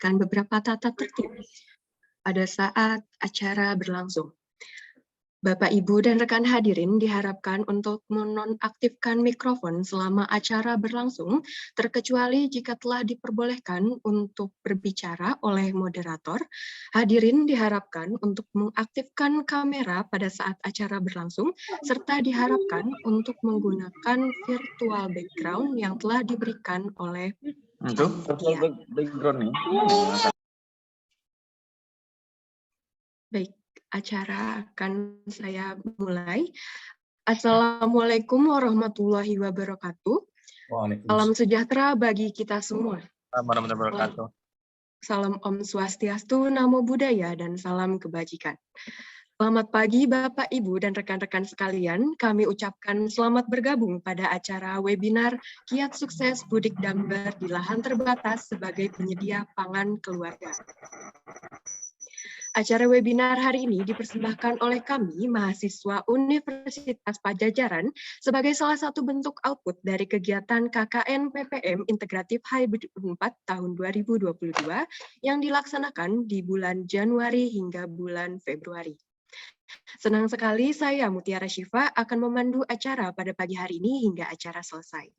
memperhatikan beberapa tata tertib pada saat acara berlangsung. Bapak, Ibu, dan rekan hadirin diharapkan untuk menonaktifkan mikrofon selama acara berlangsung, terkecuali jika telah diperbolehkan untuk berbicara oleh moderator. Hadirin diharapkan untuk mengaktifkan kamera pada saat acara berlangsung, serta diharapkan untuk menggunakan virtual background yang telah diberikan oleh virtual background nih. Baik, acara akan saya mulai. Assalamualaikum warahmatullahi wabarakatuh. Salam sejahtera bagi kita semua. Salam Om Swastiastu, Namo Buddhaya, dan salam kebajikan. Selamat pagi Bapak, Ibu, dan rekan-rekan sekalian. Kami ucapkan selamat bergabung pada acara webinar Kiat Sukses Budik Damber di Lahan Terbatas sebagai penyedia pangan keluarga. Acara webinar hari ini dipersembahkan oleh kami, mahasiswa Universitas Padjadjaran, sebagai salah satu bentuk output dari kegiatan KKN PPM Integratif Hybrid 4 tahun 2022 yang dilaksanakan di bulan Januari hingga bulan Februari. Senang sekali saya, Mutiara Syifa, akan memandu acara pada pagi hari ini hingga acara selesai.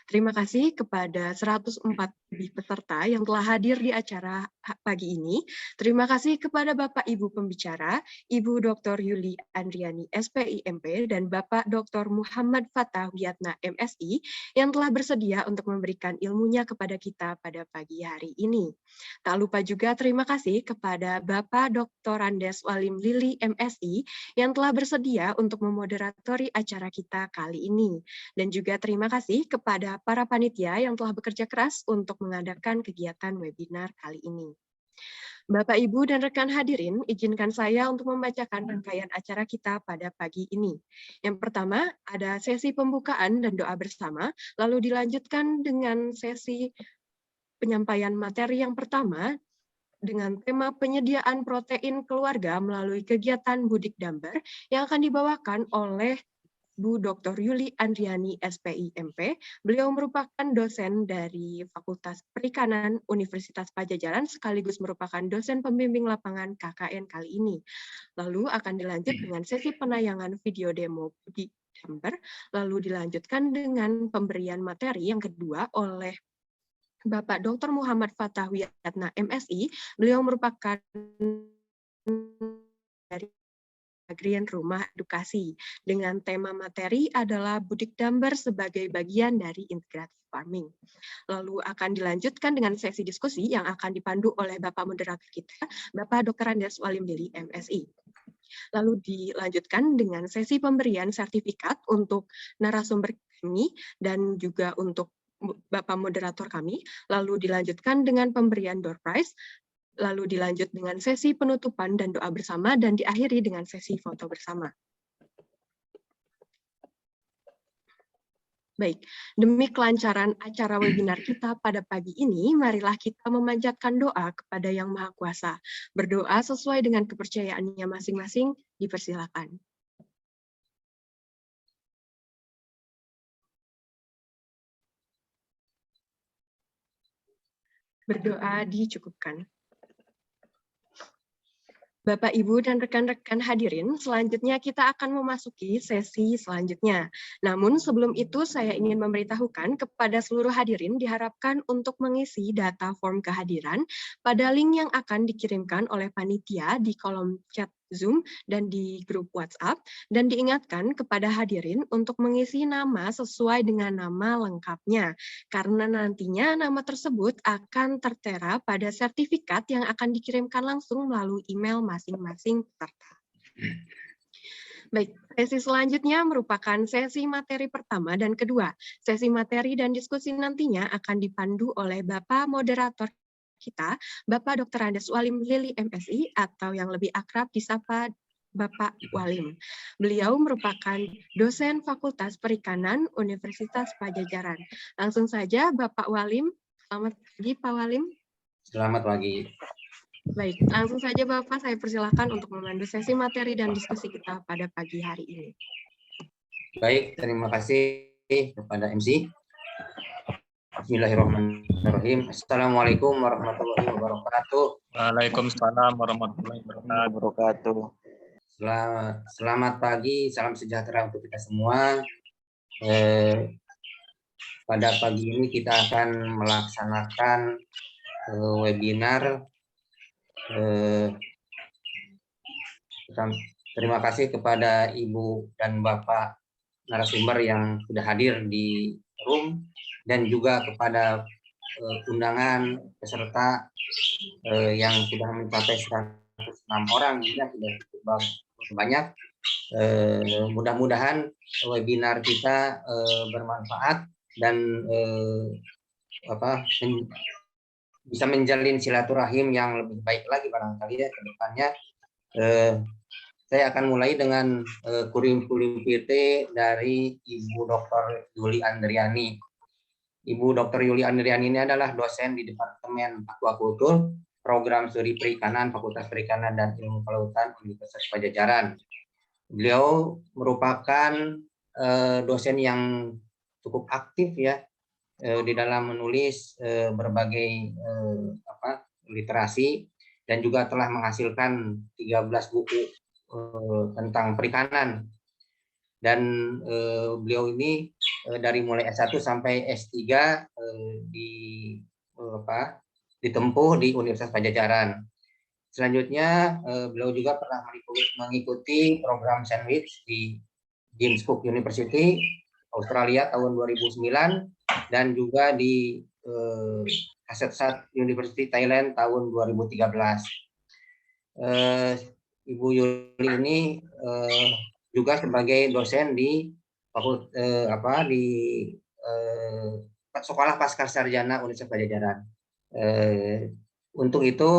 Terima kasih kepada 104 peserta yang telah hadir di acara pagi ini. Terima kasih kepada Bapak Ibu pembicara, Ibu Dr. Yuli Andriani, SPIMP, dan Bapak Dr. Muhammad Fattah Wiyatna, MSI, yang telah bersedia untuk memberikan ilmunya kepada kita pada pagi hari ini. Tak lupa juga terima kasih kepada Bapak Dr. Andes Walim Lili, MSI, yang telah bersedia untuk memoderatori acara kita kali ini. Dan juga terima kasih kepada para panitia yang telah bekerja keras untuk mengadakan kegiatan webinar kali ini. Bapak, Ibu, dan rekan hadirin, izinkan saya untuk membacakan rangkaian acara kita pada pagi ini. Yang pertama, ada sesi pembukaan dan doa bersama, lalu dilanjutkan dengan sesi penyampaian materi yang pertama, dengan tema penyediaan protein keluarga melalui kegiatan Budik Damber, yang akan dibawakan oleh Bu Dr. Yuli Andriani, SPIMP. Beliau merupakan dosen dari Fakultas Perikanan Universitas Padjadjaran sekaligus merupakan dosen pembimbing lapangan KKN kali ini. Lalu akan dilanjut dengan sesi penayangan video demo di Damber, lalu dilanjutkan dengan pemberian materi yang kedua oleh Bapak Dr. Muhammad Fattah Wiyatna, MSI. Beliau merupakan dari Agrarian Rumah Edukasi dengan tema materi adalah Budik Damber sebagai bagian dari integratif farming. Lalu akan dilanjutkan dengan sesi diskusi yang akan dipandu oleh Bapak moderator kita, Bapak Dr. Andes Walim Lili, MSI. Lalu dilanjutkan dengan sesi pemberian sertifikat untuk narasumber kami dan juga untuk Bapak moderator kami. Lalu dilanjutkan dengan pemberian door prize. Lalu dilanjut dengan sesi penutupan dan doa bersama, dan diakhiri dengan sesi foto bersama. Baik, demi kelancaran acara webinar kita pada pagi ini, marilah kita memanjatkan doa kepada Yang Maha Kuasa. Berdoa sesuai dengan kepercayaannya masing-masing, dipersilakan. Berdoa dicukupkan. Bapak, Ibu, dan rekan-rekan hadirin, selanjutnya kita akan memasuki sesi selanjutnya. Namun sebelum itu saya ingin memberitahukan kepada seluruh hadirin diharapkan untuk mengisi data form kehadiran pada link yang akan dikirimkan oleh panitia di kolom chat Zoom dan di grup WhatsApp, dan diingatkan kepada hadirin untuk mengisi nama sesuai dengan nama lengkapnya, karena nantinya nama tersebut akan tertera pada sertifikat yang akan dikirimkan langsung melalui email masing-masing peserta. Baik, sesi selanjutnya merupakan sesi materi pertama dan kedua. Sesi materi dan diskusi nantinya akan dipandu oleh Bapak moderator kita, Bapak Dr. Andes Walim Lili, MSI, atau yang lebih akrab disapa Bapak Walim. Beliau merupakan dosen Fakultas Perikanan Universitas Padjadjaran. Langsung saja Bapak Walim. Selamat pagi Pak Walim. Selamat pagi. Baik, langsung saja Bapak, saya persilakan untuk memandu sesi materi dan diskusi kita pada pagi hari ini. Baik, terima kasih kepada MC. Bismillahirrahmanirrahim. Assalamualaikum warahmatullahi wabarakatuh. Waalaikumsalam warahmatullahi wabarakatuh. Selamat pagi, salam sejahtera untuk kita semua. Pada pagi ini kita akan melaksanakan webinar. Terima kasih kepada Ibu dan Bapak narasumber yang sudah hadir di room, dan juga kepada undangan peserta yang sudah mencapai 106 orang, ya, sudah cukup banyak. Mudah-mudahan webinar kita bermanfaat dan bisa menjalin silaturahim yang lebih baik lagi barangkali ya ke depannya. Saya akan mulai dengan kurikulum vitae dari Ibu Dr. Yuli Andriani. Ibu Dr. Yuli Andriani ini adalah dosen di Departemen Aquakultur, Program Studi Perikanan, Fakultas Perikanan dan Ilmu Kelautan Universitas Padjadjaran. Beliau merupakan dosen yang cukup aktif ya di dalam menulis berbagai literasi, dan juga telah menghasilkan 13 buku tentang perikanan. Dan beliau ini dari mulai S1 sampai S3 ditempuh di Universitas Padjadjaran. Selanjutnya beliau juga pernah mengikuti program sandwich di James Cook University Australia tahun 2009, dan juga di Hasatsat University Thailand tahun 2013. Ibu Yuli ini juga sebagai dosen di Sekolah Pascasarjana Universitas Padjadjaran. Untuk itu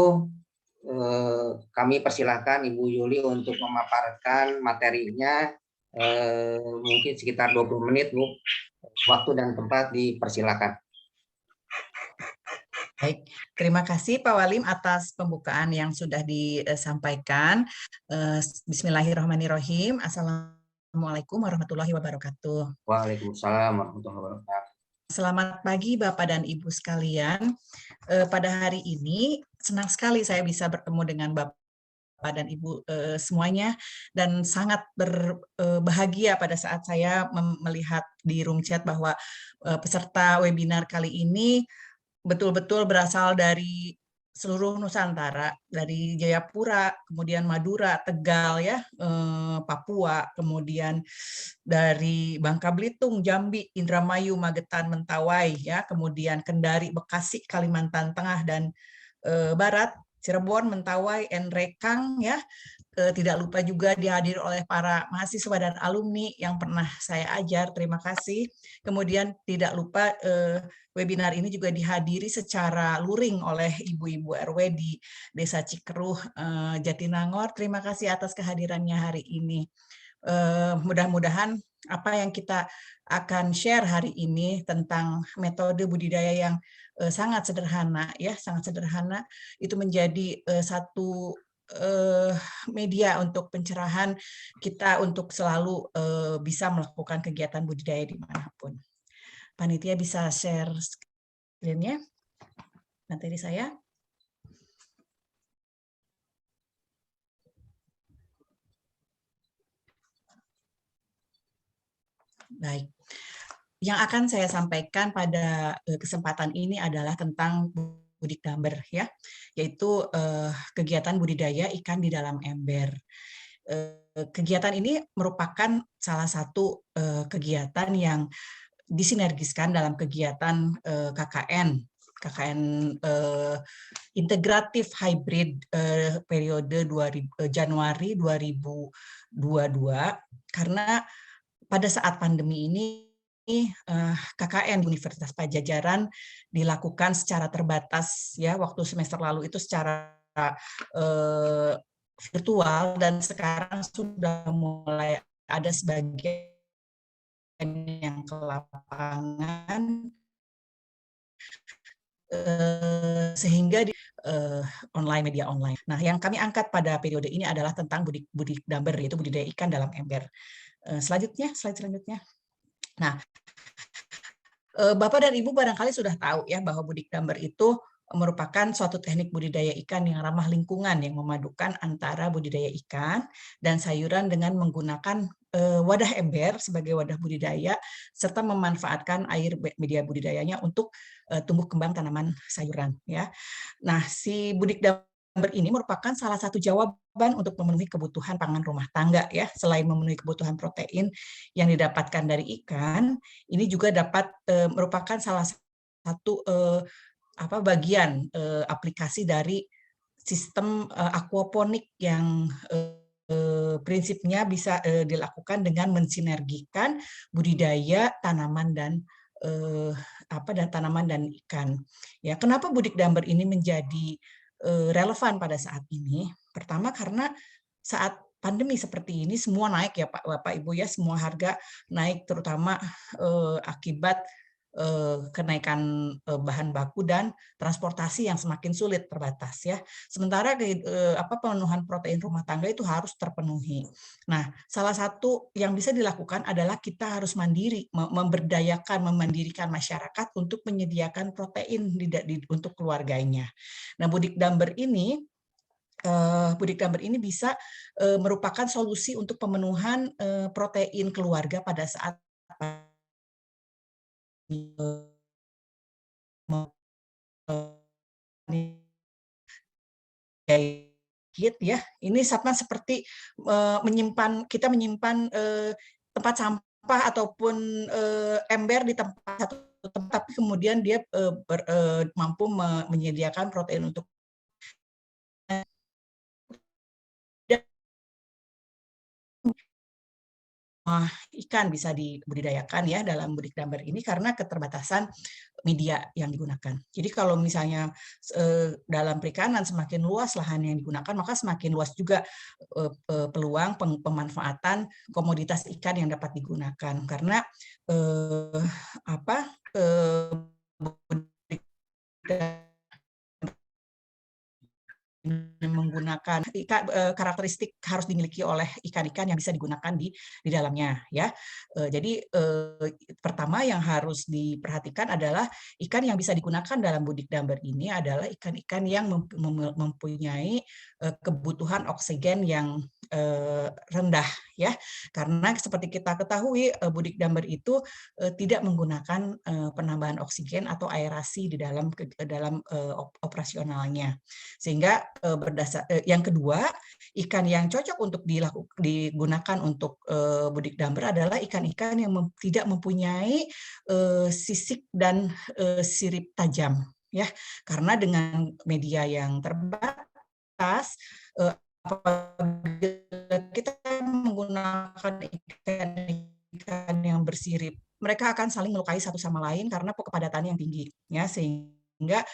kami persilahkan Ibu Yuli untuk memaparkan materinya, mungkin sekitar 20 menit, Bu. Waktu dan tempat dipersilakan. Baik, terima kasih Pak Walim atas pembukaan yang sudah disampaikan. Bismillahirrahmanirrahim. Assalamualaikum warahmatullahi wabarakatuh. Waalaikumsalam warahmatullahi wabarakatuh. Selamat pagi Bapak dan Ibu sekalian. Pada hari ini senang sekali saya bisa bertemu dengan Bapak dan Ibu semuanya, dan sangat berbahagia pada saat saya melihat di room chat bahwa peserta webinar kali ini betul-betul berasal dari seluruh Nusantara, dari Jayapura, kemudian Madura, Tegal, ya, Papua, kemudian dari Bangka Belitung, Jambi, Indramayu, Magetan, Mentawai, ya, kemudian Kendari, Bekasi, Kalimantan Tengah dan Barat, Cirebon, Mentawai, Nrekang, ya. Tidak lupa juga dihadiri oleh para mahasiswa dan alumni yang pernah saya ajar, terima kasih. Kemudian tidak lupa webinar ini juga dihadiri secara luring oleh ibu-ibu RW di Desa Cikeruh, Jatinangor. Terima kasih atas kehadirannya hari ini. Mudah-mudahan apa yang kita akan share hari ini tentang metode budidaya yang sangat sederhana, ya, sangat sederhana, itu menjadi satu media untuk pencerahan kita untuk selalu bisa melakukan kegiatan budidaya dimanapun. Panitia bisa share screen-nya, materi saya. Baik, yang akan saya sampaikan pada kesempatan ini adalah tentang Budidamber, ya, yaitu kegiatan budidaya ikan di dalam ember. Kegiatan ini merupakan salah satu kegiatan yang disinergiskan dalam kegiatan KKN integratif hybrid periode Januari 2022, karena pada saat pandemi ini KKN Universitas Padjadjaran dilakukan secara terbatas, ya, waktu semester lalu itu secara virtual, dan sekarang sudah mulai ada sebagian yang ke lapangan, sehingga di online, media online. Nah, yang kami angkat pada periode ini adalah tentang Budidamber, yaitu budidaya ikan dalam ember. Selanjutnya, slide selanjutnya. Nah, Bapak dan Ibu barangkali sudah tahu ya bahwa Budik Damber itu merupakan suatu teknik budidaya ikan yang ramah lingkungan yang memadukan antara budidaya ikan dan sayuran dengan menggunakan wadah ember sebagai wadah budidaya serta memanfaatkan air media budidayanya untuk tumbuh kembang tanaman sayuran ya. Nah, si Budik Damber ini merupakan salah satu jawaban untuk memenuhi kebutuhan pangan rumah tangga ya. Selain memenuhi kebutuhan protein yang didapatkan dari ikan, ini juga dapat merupakan salah satu bagian aplikasi dari sistem aquaponik yang prinsipnya bisa dilakukan dengan mensinergikan budidaya tanaman dan tanaman dan ikan. Ya, kenapa Budik Damber ini menjadi relevan pada saat ini? Pertama karena saat pandemi seperti ini semua naik ya Pak Bapak Ibu ya, semua harga naik terutama akibat kenaikan bahan baku dan transportasi yang semakin sulit terbatas ya. Sementara pemenuhan protein rumah tangga itu harus terpenuhi. Nah, salah satu yang bisa dilakukan adalah kita harus mandiri, memandirikan masyarakat untuk menyediakan protein untuk keluarganya. Nah, Budik Damber ini bisa merupakan solusi untuk pemenuhan protein keluarga pada saat ya. Ini sama seperti kita menyimpan tempat sampah ataupun ember di tempat satu tempat, tapi kemudian dia mampu menyediakan protein untuk ikan bisa dibudidayakan ya dalam Budik Damber ini karena keterbatasan media yang digunakan. Jadi kalau misalnya dalam perikanan semakin luas lahan yang digunakan, maka semakin luas juga peluang pemanfaatan komoditas ikan yang dapat digunakan. Karena menggunakan karakteristik harus dimiliki oleh ikan-ikan yang bisa digunakan di dalamnya ya. Jadi pertama yang harus diperhatikan adalah ikan yang bisa digunakan dalam Budik Damber ini adalah ikan-ikan yang mempunyai kebutuhan oksigen yang rendah ya. Karena seperti kita ketahui Budik Damber itu tidak menggunakan penambahan oksigen atau aerasi di dalam operasionalnya. Sehingga yang kedua, ikan yang cocok untuk digunakan untuk Budik Damber adalah ikan-ikan yang tidak mempunyai sisik dan sirip tajam ya. Karena dengan media yang terbatas apabila kita menggunakan ikan yang bersirip, mereka akan saling melukai satu sama lain karena kepadatan yang tinggi ya, sehingga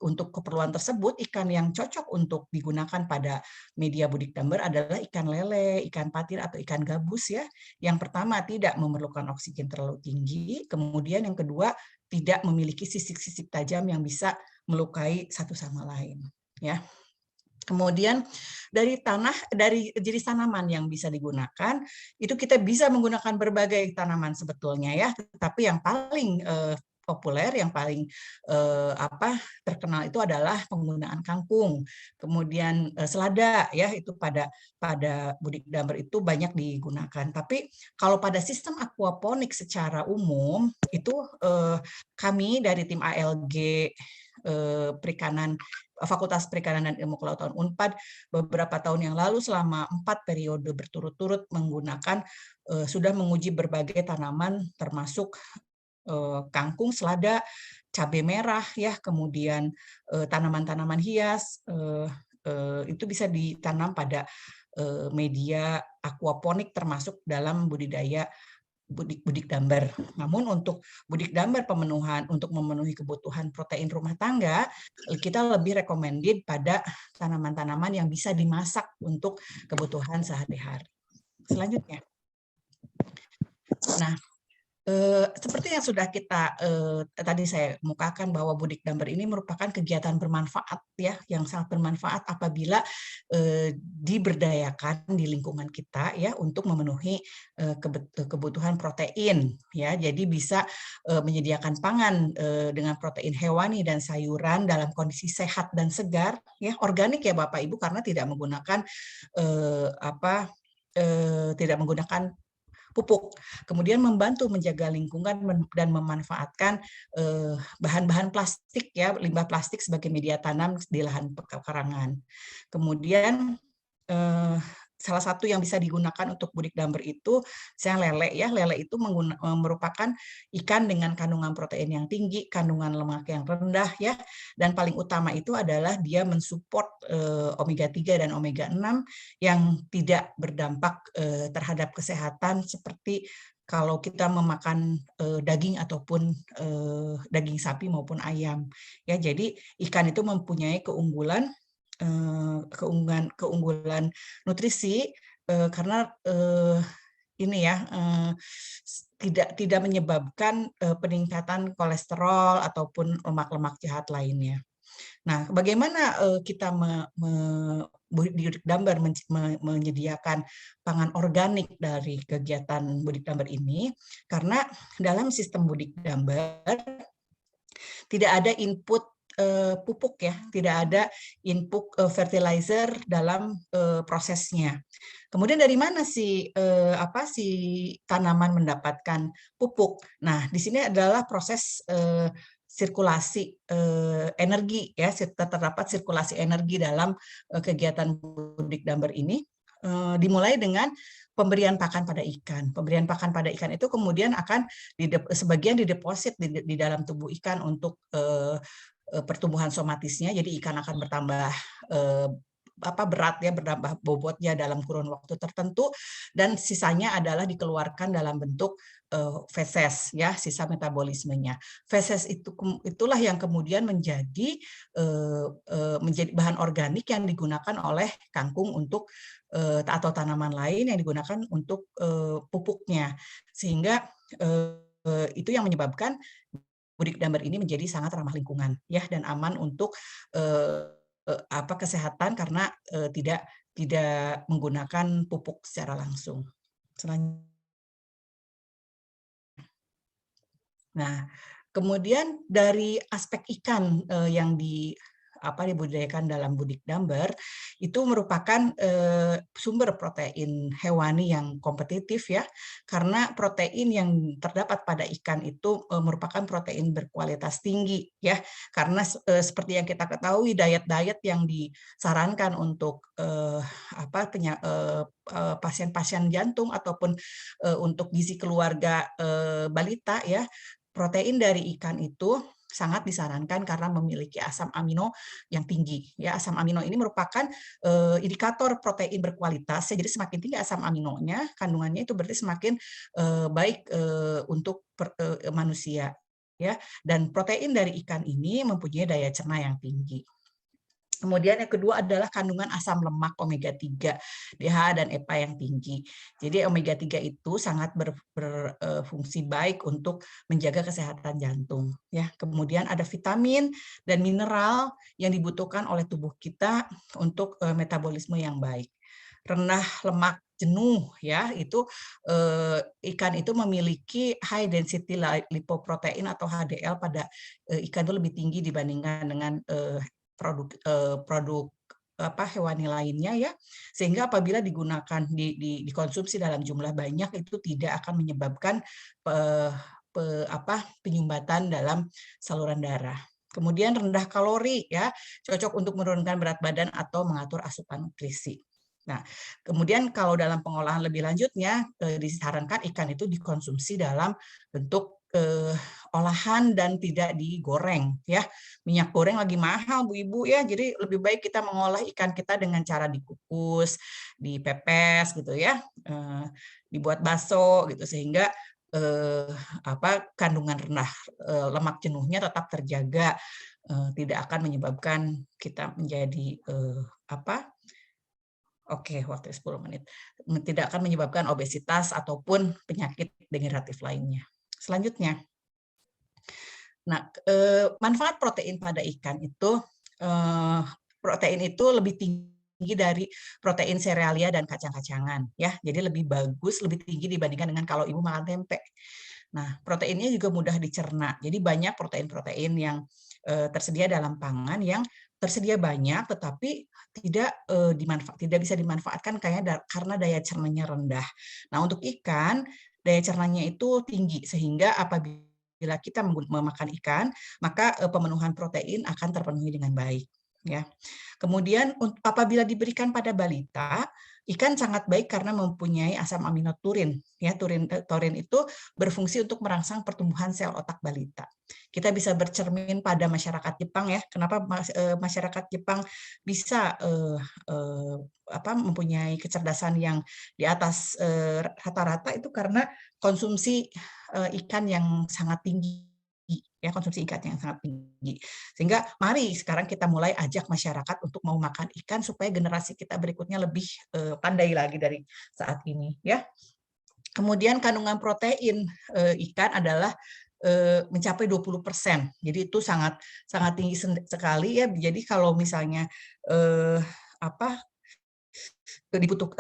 untuk keperluan tersebut ikan yang cocok untuk digunakan pada media Budik Damber adalah ikan lele, ikan patin atau ikan gabus ya. Yang pertama tidak memerlukan oksigen terlalu tinggi, kemudian yang kedua tidak memiliki sisik-sisik tajam yang bisa melukai satu sama lain ya. Kemudian dari jenis tanaman yang bisa digunakan itu kita bisa menggunakan berbagai tanaman sebetulnya ya, tetapi yang paling populer yang paling terkenal itu adalah penggunaan kangkung, kemudian selada ya, itu pada Budik Damber itu banyak digunakan. Tapi kalau pada sistem aquaponik secara umum itu kami dari tim ALG Perikanan Fakultas Perikanan dan Ilmu Kelautan Unpad beberapa tahun yang lalu selama 4 periode berturut-turut menggunakan sudah menguji berbagai tanaman termasuk kangkung, selada, cabai merah ya, kemudian tanaman-tanaman hias itu bisa ditanam pada media aquaponik termasuk dalam budidaya Budik Damber. Namun untuk Budik Damber untuk memenuhi kebutuhan protein rumah tangga, kita lebih recommended pada tanaman-tanaman yang bisa dimasak untuk kebutuhan sehari-hari. Selanjutnya. Nah, Seperti yang sudah kita tadi saya kemukakan bahwa Budik Damber ini merupakan kegiatan bermanfaat ya, yang sangat bermanfaat apabila diberdayakan di lingkungan kita ya untuk memenuhi kebutuhan protein ya. Jadi bisa menyediakan pangan dengan protein hewani dan sayuran dalam kondisi sehat dan segar ya, organik ya Bapak Ibu, karena tidak menggunakan tidak menggunakan pupuk. Kemudian membantu menjaga lingkungan dan memanfaatkan bahan-bahan plastik ya, limbah plastik sebagai media tanam di lahan pekarangan. Kemudian salah satu yang bisa digunakan untuk Budik Damber itu misalnya lele ya. Lele itu merupakan ikan dengan kandungan protein yang tinggi, kandungan lemak yang rendah ya. Dan paling utama itu adalah dia mensupport omega 3 dan omega 6 yang tidak berdampak terhadap kesehatan seperti kalau kita memakan daging ataupun daging sapi maupun ayam ya. Jadi ikan itu mempunyai keunggulan nutrisi karena ini ya tidak menyebabkan peningkatan kolesterol ataupun lemak-lemak jahat lainnya. Nah, bagaimana kita Budik Damber menyediakan pangan organik dari kegiatan Budik Damber ini? Karena dalam sistem Budik Damber tidak ada input pupuk ya, tidak ada input fertilizer dalam prosesnya. Kemudian dari mana si tanaman mendapatkan pupuk? Nah, di sini adalah proses sirkulasi energi ya, terdapat sirkulasi energi dalam kegiatan Budik Damber ini. Dimulai dengan pemberian pakan pada ikan. Pemberian pakan pada ikan itu kemudian akan sebagian dideposit di dalam tubuh ikan untuk pertumbuhan somatisnya. Jadi ikan akan bertambah berat ya, bertambah bobotnya dalam kurun waktu tertentu, dan sisanya adalah dikeluarkan dalam bentuk feses ya, sisa metabolismenya. Feses itulah yang kemudian menjadi bahan organik yang digunakan oleh kangkung untuk atau tanaman lain yang digunakan untuk pupuknya, sehingga itu yang menyebabkan Budik Damber ini menjadi sangat ramah lingkungan ya, dan aman untuk kesehatan karena tidak menggunakan pupuk secara langsung. Nah, kemudian dari aspek ikan yang dibudidayakan dalam Budik Damber itu merupakan sumber protein hewani yang kompetitif ya, karena protein yang terdapat pada ikan itu merupakan protein berkualitas tinggi ya, karena seperti yang kita ketahui diet yang disarankan untuk pasien-pasien jantung ataupun untuk gizi keluarga balita ya, protein dari ikan itu sangat disarankan karena memiliki asam amino yang tinggi. Ya, asam amino ini merupakan indikator protein berkualitas. Jadi semakin tinggi asam aminonya, kandungannya itu berarti semakin baik untuk manusia. Ya, dan protein dari ikan ini mempunyai daya cerna yang tinggi. Kemudian yang kedua adalah kandungan asam lemak omega 3, DH dan EPA yang tinggi. Jadi omega 3 itu sangat berfungsi baik untuk menjaga kesehatan jantung. Ya, kemudian ada vitamin dan mineral yang dibutuhkan oleh tubuh kita untuk metabolisme yang baik. Rendah lemak jenuh ya, itu ikan itu memiliki high density lipoprotein atau HDL pada ikan itu lebih tinggi dibandingkan dengan produk hewani lainnya ya, sehingga apabila digunakan dikonsumsi dalam jumlah banyak itu tidak akan menyebabkan penyumbatan dalam saluran darah. Kemudian rendah kalori ya, cocok untuk menurunkan berat badan atau mengatur asupan nutrisi. Nah, kemudian kalau dalam pengolahan lebih lanjutnya disarankan ikan itu dikonsumsi dalam bentuk olahan dan tidak digoreng ya. Minyak goreng lagi mahal Bu Ibu ya, jadi lebih baik kita mengolah ikan kita dengan cara dikukus, dipepes gitu ya, dibuat bakso gitu, sehingga kandungan rendah lemak jenuhnya tetap terjaga, tidak akan menyebabkan kita menjadi waktu 10 menit. Tidak akan menyebabkan obesitas ataupun penyakit degeneratif lainnya. Selanjutnya, nah, manfaat protein pada ikan itu, protein itu lebih tinggi dari protein serealia dan kacang-kacangan, ya. Jadi lebih bagus, lebih tinggi dibandingkan dengan kalau ibu makan tempe. Nah, proteinnya juga mudah dicerna. Jadi banyak protein-protein yang tersedia dalam pangan yang tersedia banyak, tetapi tidak bisa dimanfaatkan karena daya cernanya rendah. Nah, untuk ikan daya cernanya itu tinggi sehingga apabila kita memakan ikan, maka pemenuhan protein akan terpenuhi dengan baik. Ya. Kemudian apabila diberikan pada balita, ikan sangat baik karena mempunyai asam amino turin. Ya, turin itu berfungsi untuk merangsang pertumbuhan sel otak balita. Kita bisa bercermin pada masyarakat Jepang ya. Kenapa masyarakat Jepang bisa mempunyai kecerdasan yang di atas rata-rata itu karena konsumsi ikan yang sangat tinggi. Ya, konsumsi ikan yang sangat tinggi. Sehingga mari sekarang kita mulai ajak masyarakat untuk mau makan ikan supaya generasi kita berikutnya lebih pandai lagi dari saat ini, ya. Kemudian kandungan protein ikan adalah mencapai 20%. Jadi itu sangat tinggi sekali ya. Jadi kalau misalnya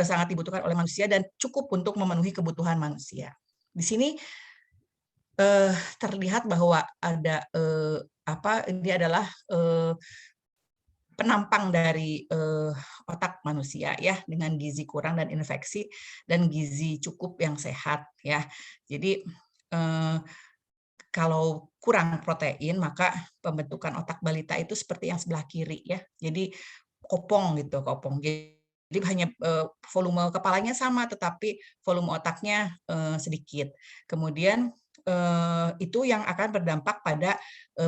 sangat dibutuhkan oleh manusia dan cukup untuk memenuhi kebutuhan manusia. Di sini terlihat bahwa ada ini adalah penampang dari otak manusia ya, dengan gizi kurang dan infeksi dan gizi cukup yang sehat ya. Jadi kalau kurang protein maka pembentukan otak balita itu seperti yang sebelah kiri ya. Jadi kopong gitu, kopong. Jadi hanya volume kepalanya sama tetapi volume otaknya sedikit. Kemudian itu yang akan berdampak pada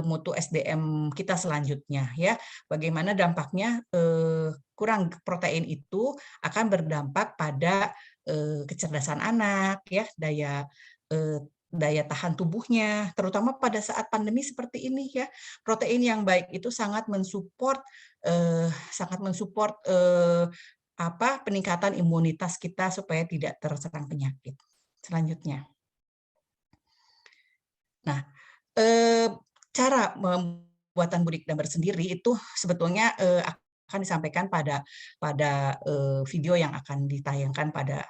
mutu SDM kita selanjutnya ya. Bagaimana dampaknya kurang protein itu akan berdampak pada kecerdasan anak ya, daya tahan tubuhnya, terutama pada saat pandemi seperti ini ya. Protein yang baik itu sangat mensupport peningkatan imunitas kita supaya tidak terserang penyakit. Selanjutnya. Nah, cara pembuatan budik dambar sendiri itu sebetulnya akan disampaikan pada video yang akan ditayangkan pada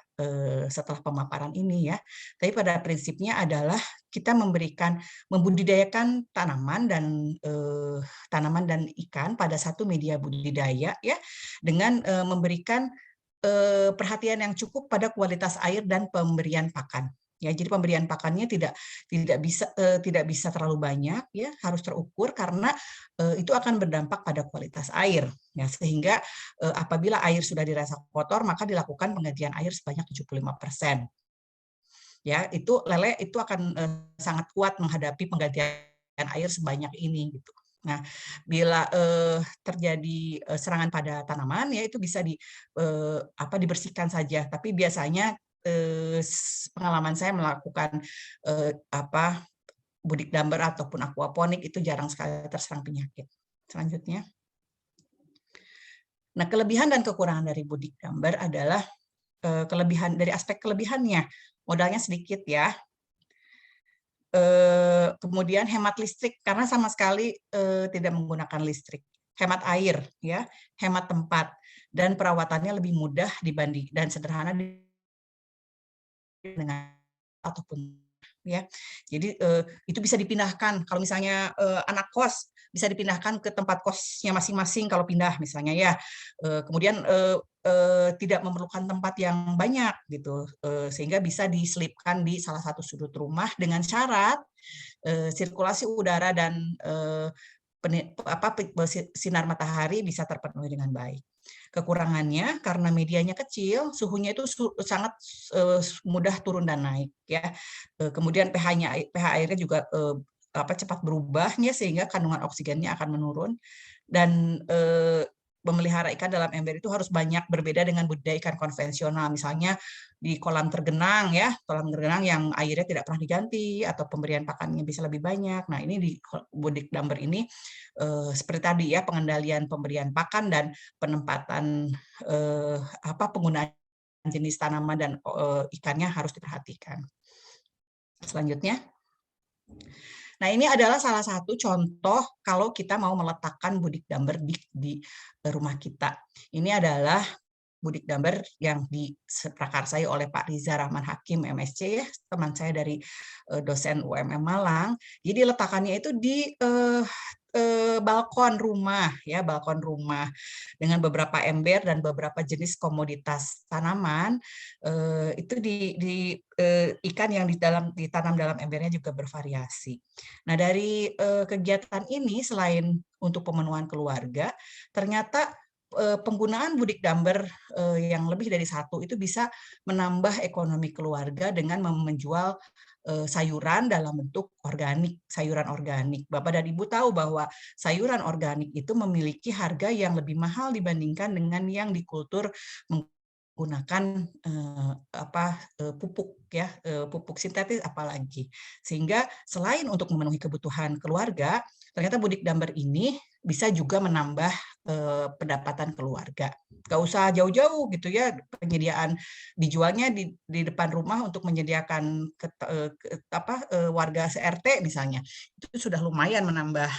setelah pemaparan ini ya. Tapi pada prinsipnya adalah kita membudidayakan tanaman dan ikan pada satu media budidaya ya, dengan memberikan perhatian yang cukup pada kualitas air dan pemberian pakan. Ya, jadi pemberian pakannya tidak bisa terlalu banyak, ya, harus terukur karena itu akan berdampak pada kualitas air. Ya, sehingga apabila air sudah dirasa kotor, maka dilakukan penggantian air sebanyak 75%. Ya, itu lele itu akan sangat kuat menghadapi penggantian air sebanyak ini, gitu. Nah, bila terjadi serangan pada tanaman, ya itu bisa dibersihkan saja. Tapi biasanya pengalaman saya melakukan budik dambar ataupun aquaponik itu jarang sekali terserang penyakit. Selanjutnya. Nah, kelebihan dan kekurangan dari budik dambar adalah dari aspek kelebihannya, modalnya sedikit ya. Kemudian hemat listrik karena sama sekali tidak menggunakan listrik. Hemat air ya, hemat tempat dan perawatannya lebih mudah dan sederhana dengan ataupun ya. Jadi itu bisa dipindahkan kalau misalnya anak kos bisa dipindahkan ke tempat kosnya masing-masing kalau pindah misalnya ya. Kemudian tidak memerlukan tempat yang banyak gitu, sehingga bisa diselipkan di salah satu sudut rumah dengan syarat sirkulasi udara dan sinar matahari bisa terpenuhi dengan baik. Kekurangannya karena medianya kecil, suhunya itu sangat mudah turun dan naik ya. Kemudian pH airnya juga cepat berubahnya sehingga kandungan oksigennya akan menurun dan memelihara ikan dalam ember itu harus banyak, berbeda dengan budidaya ikan konvensional, misalnya di kolam tergenang ya, kolam tergenang yang airnya tidak pernah diganti atau pemberian pakannya bisa lebih banyak. Nah, ini di budik dambar ini seperti tadi ya, pengendalian pemberian pakan dan penempatan penggunaan jenis tanaman dan ikannya harus diperhatikan. Selanjutnya. Nah, ini adalah salah satu contoh kalau kita mau meletakkan budik damber di rumah kita. Ini adalah budik damber yang diprakarsai oleh Pak Riza Rahman Hakim, MSc, ya, teman saya dari dosen UMM Malang. Jadi letakannya itu di balkon rumah, ya, balkon rumah dengan beberapa ember dan beberapa jenis komoditas tanaman. Itu ikan yang ditanam dalam embernya juga bervariasi. Nah, dari kegiatan ini selain untuk pemenuhan keluarga, ternyata penggunaan budik damber yang lebih dari satu itu bisa menambah ekonomi keluarga dengan menjual sayuran dalam bentuk organik, sayuran organik. Bapak dan Ibu tahu bahwa sayuran organik itu memiliki harga yang lebih mahal dibandingkan dengan yang dikultur menggunakan pupuk, ya, pupuk sintetis apalagi. Sehingga selain untuk memenuhi kebutuhan keluarga, ternyata budik damber ini bisa juga menambah pendapatan keluarga. Gak usah jauh-jauh gitu ya, penyediaan dijualnya di depan rumah untuk menyediakan warga se-RT misalnya, itu sudah lumayan menambah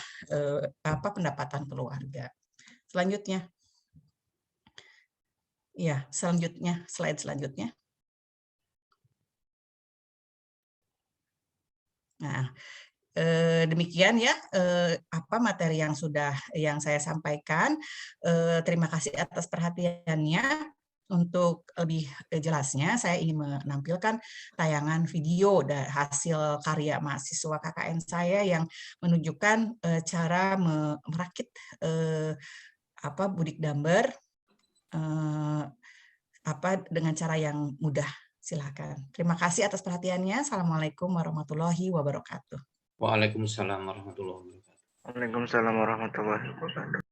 pendapatan keluarga. Selanjutnya, ya, slide selanjutnya. Nah, demikian ya materi yang saya sampaikan. Terima kasih atas perhatiannya. Untuk lebih jelasnya saya ingin menampilkan tayangan video dari hasil karya mahasiswa KKN saya yang menunjukkan cara merakit budik damber dengan cara yang mudah. Silakan. Terima kasih atas perhatiannya. Assalamualaikum warahmatullahi wabarakatuh. Waalaikumsalam warahmatullahi wabarakatuh. Waalaikumsalam warahmatullahi wabarakatuh.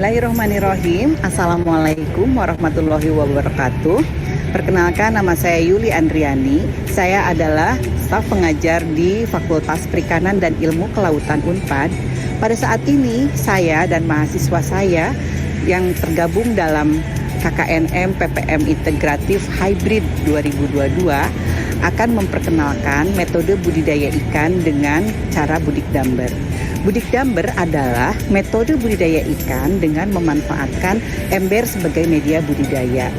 Bismillahirrahmanirrahim. Assalamualaikum warahmatullahi wabarakatuh. Perkenalkan, nama saya Yuli Andriani. Saya adalah staf pengajar di Fakultas Perikanan dan Ilmu Kelautan UNPAD. Pada saat ini saya dan mahasiswa saya yang tergabung dalam KKNM PPM Integratif Hybrid 2022 akan memperkenalkan metode budidaya ikan dengan cara budik damber. Budik damber adalah metode budidaya ikan dengan memanfaatkan ember sebagai media budidaya.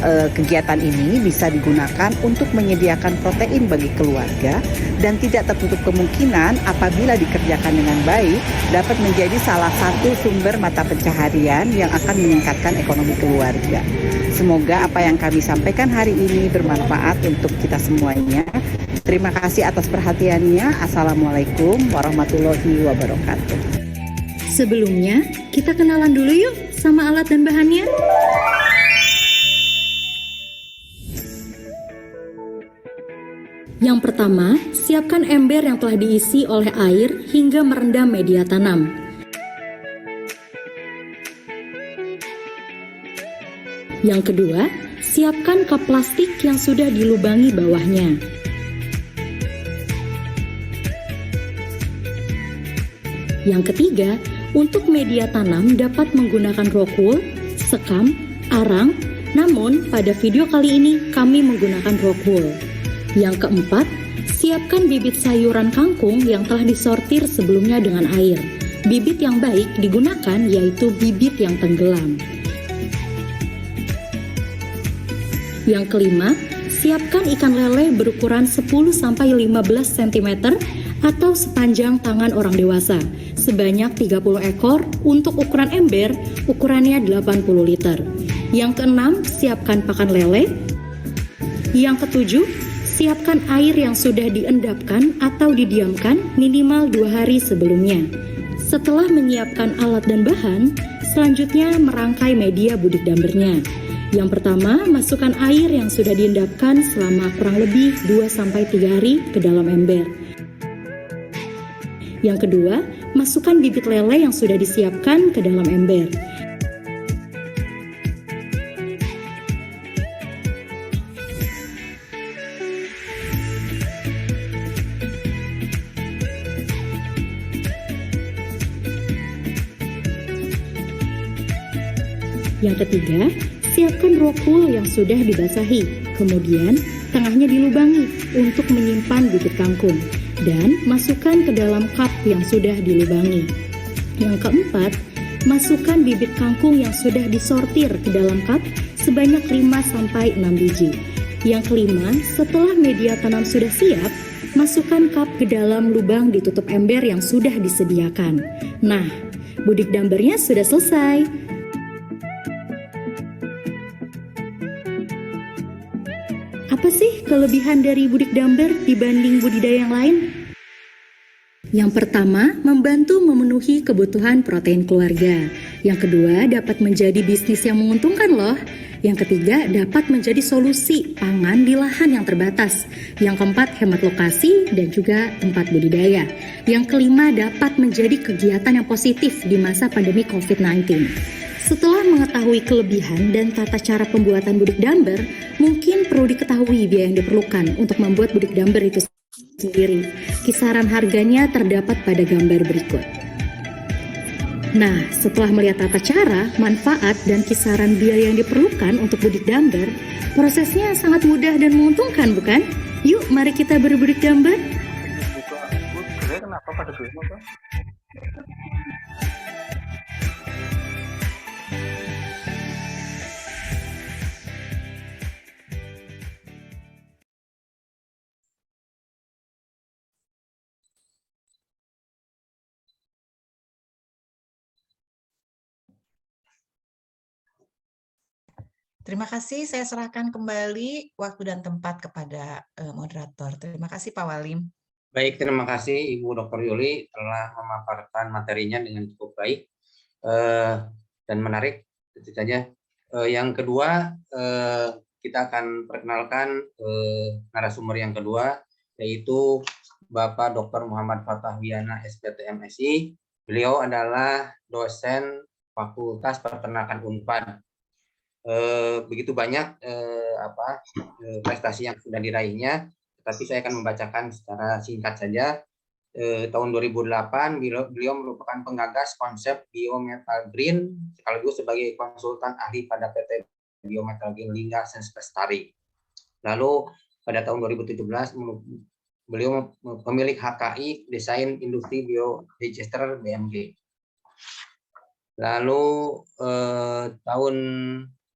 Kegiatan ini bisa digunakan untuk menyediakan protein bagi keluarga dan tidak tertutup kemungkinan apabila dikerjakan dengan baik dapat menjadi salah satu sumber mata pencaharian yang akan meningkatkan ekonomi keluarga. Semoga apa yang kami sampaikan hari ini bermanfaat untuk kita semuanya. Terima kasih atas perhatiannya. Assalamualaikum warahmatullahi wabarakatuh. Sebelumnya, kita kenalan dulu yuk sama alat dan bahannya. Yang pertama, siapkan ember yang telah diisi oleh air hingga merendam media tanam. Yang kedua, siapkan kap plastik yang sudah dilubangi bawahnya. Yang ketiga, untuk media tanam dapat menggunakan rock wool, sekam, arang, namun pada video kali ini kami menggunakan rock wool. Yang keempat, siapkan bibit sayuran kangkung yang telah disortir sebelumnya dengan air. Bibit yang baik digunakan yaitu bibit yang tenggelam. Yang kelima, siapkan ikan lele berukuran 10-15 cm atau sepanjang tangan orang dewasa, sebanyak 30 ekor untuk ukuran ember, ukurannya 80 liter. Yang keenam, siapkan pakan lele. Yang ketujuh, siapkan air yang sudah diendapkan atau didiamkan minimal 2 hari sebelumnya. Setelah menyiapkan alat dan bahan, selanjutnya merangkai media budik dambernya. Yang pertama, masukkan air yang sudah diendapkan selama kurang lebih 2-3 hari ke dalam ember. Yang kedua, masukkan bibit lele yang sudah disiapkan ke dalam ember. Yang ketiga, siapkan rokul yang sudah dibasahi, kemudian tengahnya dilubangi untuk menyimpan bibit kangkung, dan masukkan ke dalam cup yang sudah dilubangi. Yang keempat, masukkan bibit kangkung yang sudah disortir ke dalam cup sebanyak 5-6 biji. Yang kelima, setelah media tanam sudah siap, masukkan cup ke dalam lubang ditutup ember yang sudah disediakan. Nah, budik dambernya sudah selesai. Apa sih kelebihan dari budik damber dibanding budidaya yang lain? Yang pertama, membantu memenuhi kebutuhan protein keluarga. Yang kedua, dapat menjadi bisnis yang menguntungkan loh. Yang ketiga, dapat menjadi solusi pangan di lahan yang terbatas. Yang keempat, hemat lokasi dan juga tempat budidaya. Yang kelima, dapat menjadi kegiatan yang positif di masa pandemi COVID-19. Setelah mengetahui kelebihan dan tata cara pembuatan budik damber, mungkin perlu diketahui biaya yang diperlukan untuk membuat budik damber itu sendiri. Kisaran harganya terdapat pada gambar berikut. Nah, setelah melihat tata cara, manfaat, dan kisaran biaya yang diperlukan untuk budik damber, prosesnya sangat mudah dan menguntungkan, bukan? Yuk, mari kita berbudik damber. Kenapa pada bingung, Pak? Terima kasih, saya serahkan kembali waktu dan tempat kepada moderator. Terima kasih Pak Walim. Baik, terima kasih Ibu Dr. Yuli telah memaparkan materinya dengan cukup baik dan menarik tentu saja. Yang kedua, kita akan perkenalkan narasumber yang kedua, yaitu Bapak Dr. Muhammad Fatahwiana SPT MSI. Beliau adalah dosen Fakultas Peternakan Unpad. Begitu banyak prestasi yang sudah diraihnya, tapi saya akan membacakan secara singkat saja. Tahun 2008 beliau merupakan penggagas konsep Biometal Green sekaligus sebagai konsultan ahli pada PT Biometal Green Lingga Senspestari. Lalu pada tahun 2017 beliau pemilik HKI Desain Industri Biodigester BMG. Lalu tahun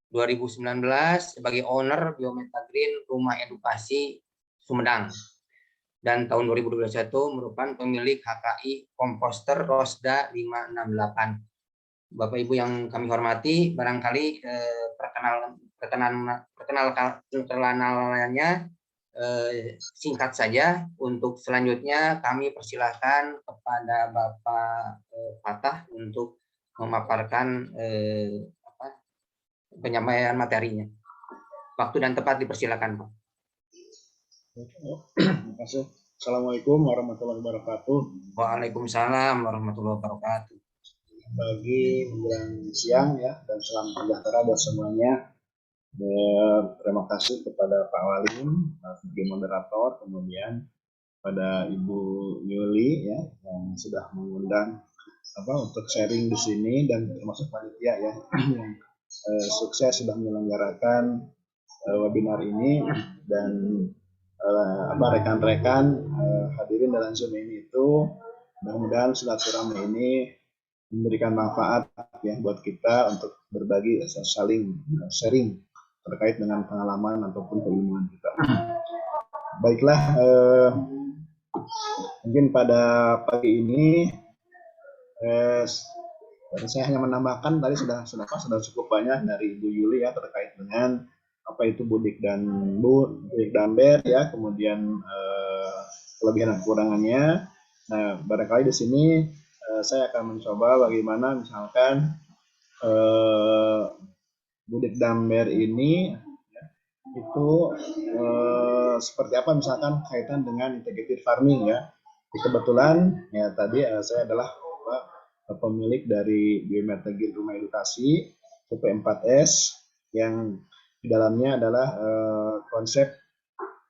2019 sebagai owner Biometal Green Rumah Edukasi Sumedang. Dan tahun 2021 merupakan pemilik HKI Komposter Rosda 568. Bapak Ibu yang kami hormati, barangkali perkenalannya singkat saja. Untuk selanjutnya kami persilahkan kepada Bapak Fatah untuk memaparkan penyampaian materinya. Waktu dan tempat dipersilakan, Pak. Terima kasih. Assalamualaikum warahmatullahi wabarakatuh. Waalaikumsalam warahmatullahi wabarakatuh. Bagi menjelang siang ya, dan salam sejahtera buat semuanya. Terima kasih kepada Pak Walim sebagai moderator, kemudian pada Ibu Yuli ya yang sudah mengundang untuk sharing di sini, dan termasuk panitia ya yang sukses sudah menyelenggarakan webinar ini, dan rekan-rekan hadirin dalam Zoom ini itu mudah-mudahan silaturahmi ini memberikan manfaat ya buat kita untuk berbagi, saling sharing terkait dengan pengalaman ataupun keilmuan kita. Baiklah, mungkin pada pagi ini saya hanya menambahkan tadi sudah cukup banyak dari Ibu Yuli ya terkait dengan apa itu budik dan ber ya, kemudian kelebihan dan kekurangannya. Nah, barangkali di sini saya akan mencoba bagaimana misalkan budik dan ber ini itu seperti apa misalkan kaitan dengan integrated farming ya. Kebetulan ya tadi saya adalah pemilik dari Biometa Green Rumah Edukasi UP4S yang di dalamnya adalah konsep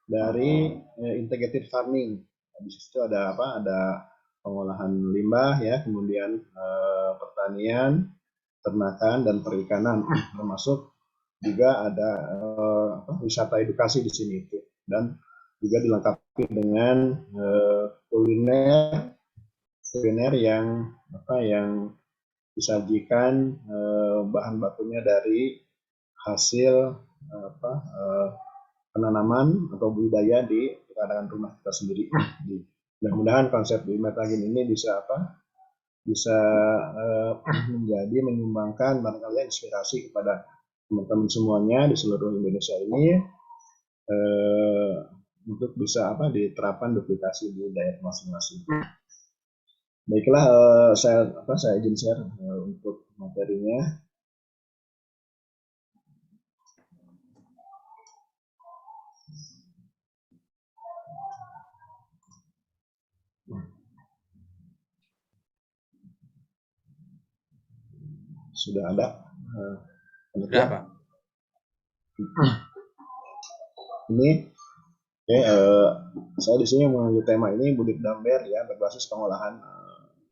dari integrated farming. Di situ ada apa? Ada pengolahan limbah ya, kemudian pertanian, ternakan dan perikanan, termasuk juga ada wisata edukasi di sini itu, dan juga dilengkapi dengan kuliner yang disajikan bahan bakunya dari hasil penanaman atau budidaya di pekarangan rumah kita sendiri. Mudah-mudahan konsep Biometa Green ini bisa menjadi menyumbangkan barangkali inspirasi kepada teman-teman semuanya di seluruh Indonesia ini untuk bisa diterapkan duplikasi di daerah masing-masing. Baiklah, saya izin share untuk materinya. Sudah ada. Sudah, Pak. Ini saya di sini mengambil tema ini budik dan ber ya, berbasis pengolahan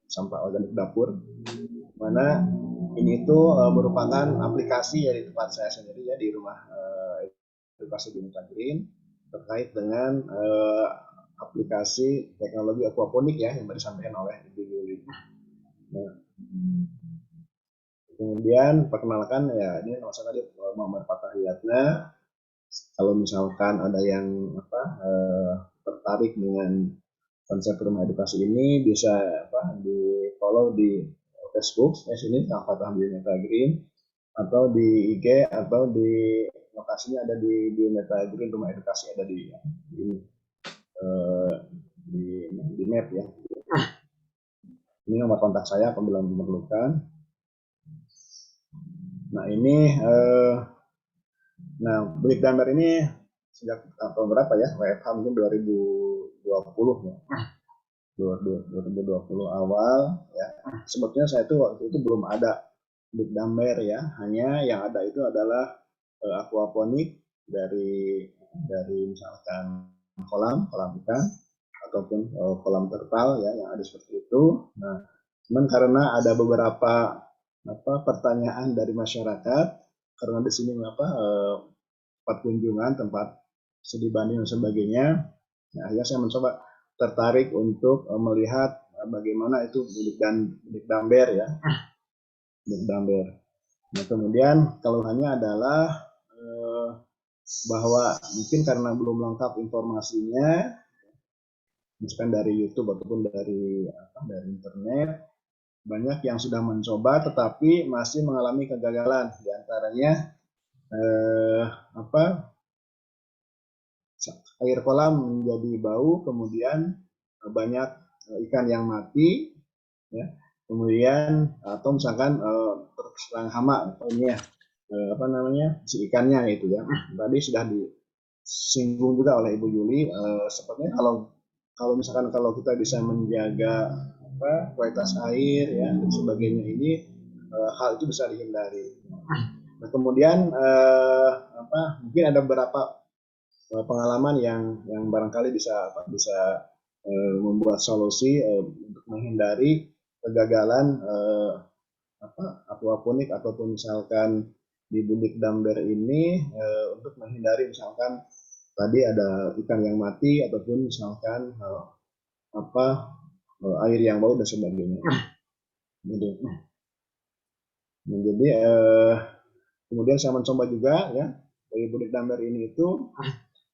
sampah organik dapur, mana ini itu merupakan aplikasi dari tempat saya sendiri ya di rumah edukasi Biometa Green terkait dengan aplikasi teknologi aquaponik ya yang disampaikan oleh Ibu Yuli. Nah, kemudian perkenalkan ya, ini nama saya tadi Muhammad Fatahiyatna. Kalau misalkan ada yang tertarik dengan konsep rumah edukasi ini, bisa di follow di Facebook ya, sini Fatah Biometa Green, atau di IG, atau di lokasinya ada di Biometa Green Rumah Edukasi, ada di map ya. Ini nomor kontak saya apabila memerlukan. Nah ini budik dan ber ini sejak tahun berapa ya, WFH mungkin 2020 ya, 2020 awal ya. Sebetulnya saya itu waktu itu belum ada budik dan ber ya, hanya yang ada itu adalah aquaponik dari misalkan kolam ikan ataupun kolam terpal ya, yang ada seperti itu. Nah, cuman karena ada beberapa pertanyaan dari masyarakat, karena di sini tempat kunjungan, tempat studi banding dan sebagainya, nah, akhirnya saya mencoba tertarik untuk melihat bagaimana itu budik dan ber ya, budik dan ber. Nah, kemudian keluhannya adalah bahwa mungkin karena belum lengkap informasinya, misalkan dari YouTube ataupun dari internet, banyak yang sudah mencoba tetapi masih mengalami kegagalan. Di antaranya air kolam menjadi bau, kemudian banyak ikan yang mati ya, kemudian atau misalkan terserang hama atau ini ya, si ikannya itu ya. Tadi sudah disinggung juga oleh Ibu Yuli, sepertinya kalau misalkan kalau kita bisa menjaga kualitas air ya dan sebagainya, ini hal itu bisa dihindari. Nah, kemudian mungkin ada beberapa pengalaman yang barangkali bisa membuat solusi untuk menghindari kegagalan aquaponik ataupun misalkan di budik dan ber ini, untuk menghindari misalkan tadi ada ikan yang mati ataupun misalkan air yang bau dan sebagainya. Jadi kemudian saya mencoba juga ya dari budik damber ini itu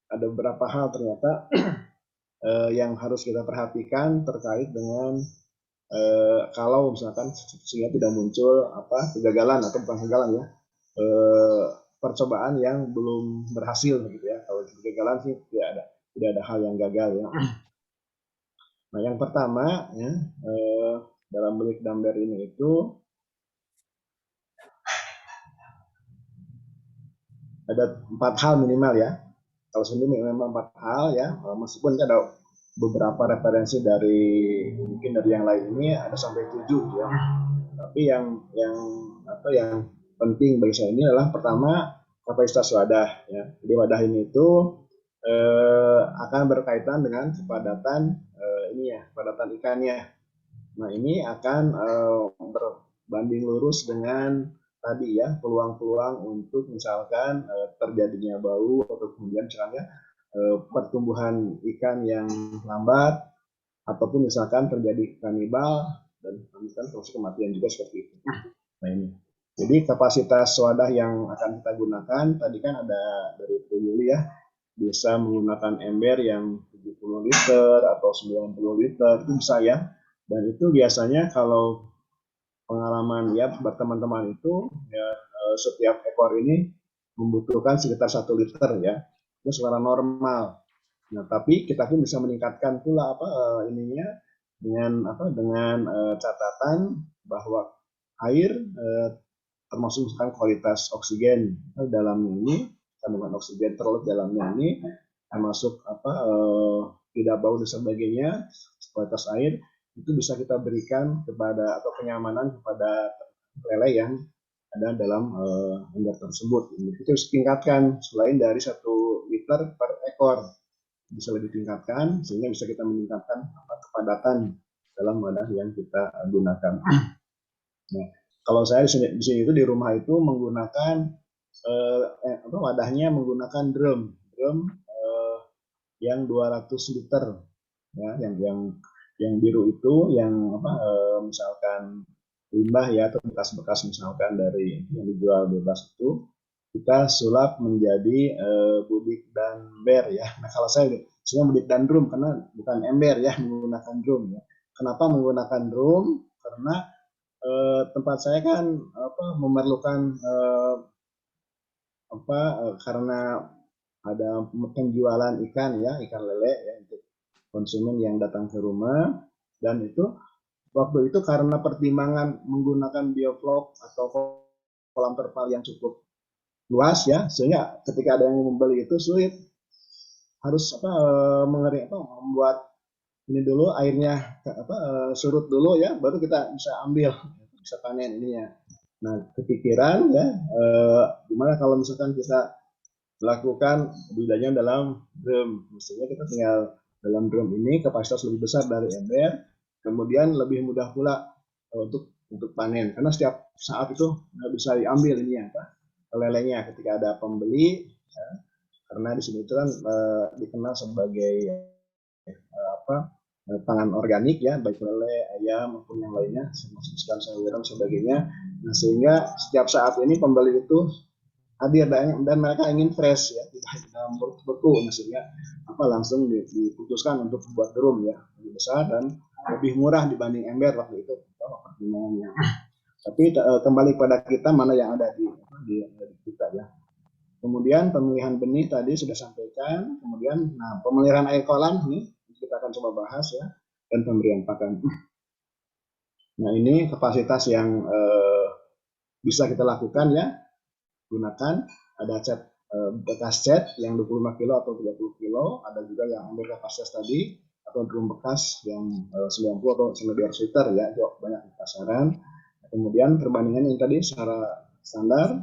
ada beberapa hal ternyata yang harus kita perhatikan terkait dengan kalau misalkan sehingga tidak muncul kegagalan atau bukan kegagalan ya percobaan yang belum berhasil gitu ya. Kalau kegagalan sih tidak ada hal yang gagal ya. Nah yang pertama ya dalam budik damber ini itu ada 4 hal minimal ya. Kalau sendiri memang 4 hal ya, meskipun ada beberapa referensi dari mungkin dari yang lain ini ada sampai 7 ya. Tapi yang penting bagi saya ini adalah pertama kapasitas wadah ya. Jadi wadah ini itu akan berkaitan dengan kepadatan kepadatan ikannya. Nah ini akan berbanding lurus dengan tadi ya peluang-peluang untuk misalkan terjadinya bau atau kemudian misalnya pertumbuhan ikan yang lambat ataupun misalkan terjadi kanibal dan misalkan proses kematian juga seperti itu. Nah ini. Jadi kapasitas wadah yang akan kita gunakan tadi kan ada dari Bu Yuli ya, bisa menggunakan ember yang 70 liter atau 90 liter itu bisa ya. Dan itu biasanya kalau pengalaman ya buat teman-teman itu ya setiap ekor ini membutuhkan sekitar 1 liter ya. Itu secara normal. Nah, tapi kita pun bisa meningkatkan pula ininya dengan catatan bahwa air termasuk misalkan kualitas oksigen dalamnya ini, kandungan oksigen terlalu dalamnya ini termasuk tidak bau dan sebagainya, kualitas air itu bisa kita berikan kepada atau kenyamanan kepada lele yang ada dalam ember tersebut. Itu harus ditingkatkan selain dari 1 liter per ekor, bisa lebih tingkatkan sehingga bisa kita meningkatkan kepadatan dalam wadah yang kita gunakan. Nah, kalau saya di sini itu di rumah itu menggunakan wadahnya menggunakan drum yang 200 liter ya, yang biru itu yang misalkan limbah ya atau bekas-bekas misalkan dari yang dijual bebas itu kita sulap menjadi budik damber ya. Nah kalau saya budik dan drum karena bukan ember ya, menggunakan drum ya. Kenapa menggunakan drum? Karena tempat saya kan memerlukan karena ada penjualan ikan ya, ikan lele ya untuk konsumen yang datang ke rumah, dan itu waktu itu karena pertimbangan menggunakan bioflok atau kolam terpal yang cukup luas ya, sehingga ketika ada yang membeli itu sulit, harus membuat ini dulu airnya surut dulu ya, baru kita bisa ambil, bisa panen ininya. Nah kepikiran ya gimana kalau misalkan kita lakukan budidaya dalam drum, mestinya kita tinggal dalam drum ini kapasitas lebih besar dari ember, kemudian lebih mudah pula untuk panen karena setiap saat itu bisa diambil ini ya lelenya ketika ada pembeli ya, karena di sini itu kan dikenal sebagai pangan organik ya, baik lele, ayam maupun yang lainnya, ikan sayuran sebagainya. Nah sehingga setiap saat ini pembeli itu hadir dan mereka ingin fresh ya, tidak dalam beku, sehingga langsung diputuskan untuk buat drum ya lebih besar dan lebih murah dibanding ember waktu itu pertimbangannya. Tapi kembali pada kita mana yang ada di kita ya. Kemudian pemilihan benih tadi sudah sampaikan, kemudian pemeliharaan air kolam ini kita akan coba bahas ya, dan pemberian pakan. Nah ini kapasitas yang bisa kita lakukan ya, gunakan ada bekas cat yang 25 kilo atau 30 kilo, ada juga yang ambil kapasitas tadi atau drum bekas yang 90 atau 100 liter ya, banyak di pasaran. Kemudian perbandingan ini tadi secara standar.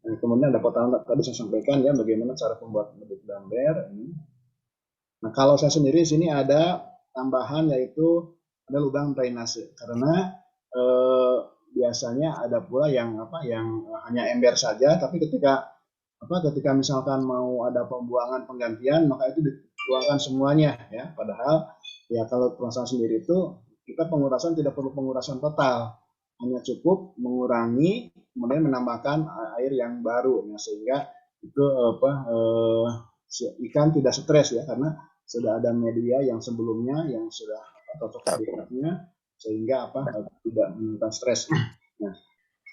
Kemudian ada potongan tadi saya sampaikan ya bagaimana cara pembuat budik damber ini. Nah kalau saya sendiri di sini ada tambahan yaitu ada lubang drainase karena biasanya ada pula yang hanya ember saja, tapi ketika misalkan mau ada pembuangan penggantian maka itu dituangkan semuanya ya, padahal ya kalau pelaksanaan sendiri itu kita pengurasan tidak perlu pengurasan total, hanya cukup mengurangi kemudian menambahkan air yang baru, ya, sehingga itu ikan tidak stres ya, karena sudah ada media yang sebelumnya yang sudah cocok habitatnya, sehingga tidak menimbulkan stres.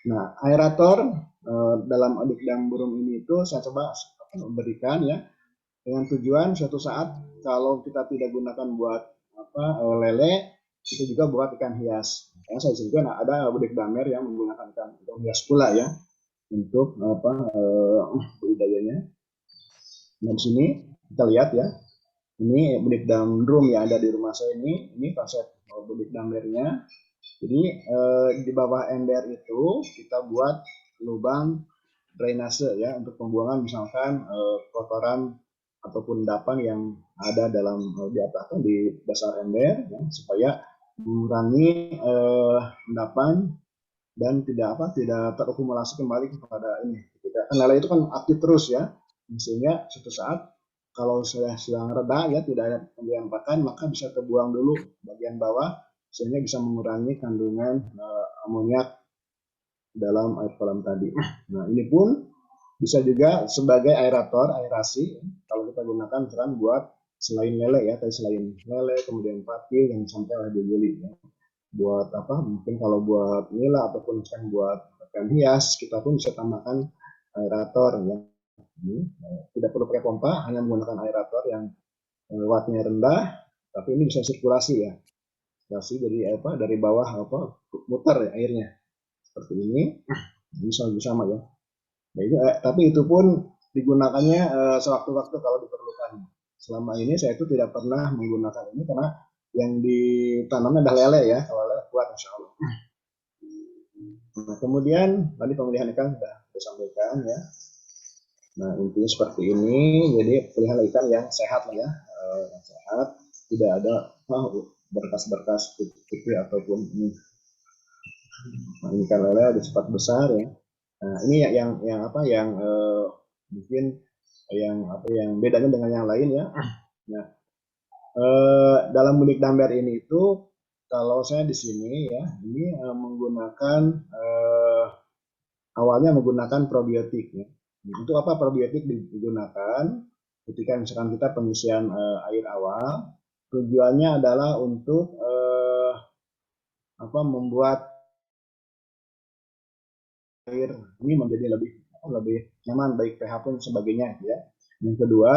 Nah, aerator dalam dikdam burung ini itu saya coba berikan ya, dengan tujuan suatu saat kalau kita tidak gunakan buat lele, itu juga buat ikan hias. Ya, saya sebutkan ada budik damer yang menggunakan ikan hias pula ya untuk budidayanya. Nah, di sini kita lihat ya, ini budik dam drum yang ada di rumah saya ini konsep budik damernya. Jadi di bawah ember itu kita buat lubang drainase ya untuk pembuangan misalkan kotoran ataupun endapan yang ada dalam di atas di dasar ember ya, supaya mengurangi endapan dan tidak terakumulasi kembali kepada ini. Kan lele itu kan aktif terus ya, sehingga suatu saat kalau sudah reda ya tidak ada pemberian pakan, maka bisa terbuang dulu bagian bawah sehingga bisa mengurangi kandungan amoniak dalam air kolam tadi. Nah, ini pun bisa juga sebagai aerator, aerasi kalau kita gunakan misalkan buat selain lele ya, tadi selain lele kemudian pati yang sampai ada jeli ya. Buat mungkin kalau buat nila ataupun misalkan buat ikan hias, kita pun bisa tambahkan aerator ya. Tidak perlu pakai pompa, hanya menggunakan aerator yang wattnya rendah, tapi ini bisa sirkulasi ya. Jadi dari bawah muter ya airnya seperti ini bisa sama ya. Nah, tapi itu pun digunakannya sewaktu-waktu kalau diperlukan. Selama ini saya itu tidak pernah menggunakan ini karena yang ditanamnya adalah lele ya, kalau lele kuat insya Allah. Nah, kemudian tadi pemilihan ikan sudah disampaikan ya. Nah, intinya seperti ini, jadi pelihara ikan yang sehat lah ya, yang sehat, tidak ada berkas-berkas putih ataupun ini. Nah, ini kan lele bersifat besar ya. Nah, ini yang mungkin yang bedanya dengan yang lain ya. Nah, dalam budik damber ini itu kalau saya di sini ya, ini menggunakan awalnya menggunakan probiotik ya. Untuk apa probiotik digunakan? Ketika misalkan kita pengisian air awal, tujuannya adalah untuk membuat air ini menjadi lebih nyaman, baik pH pun sebagainya ya. Yang kedua,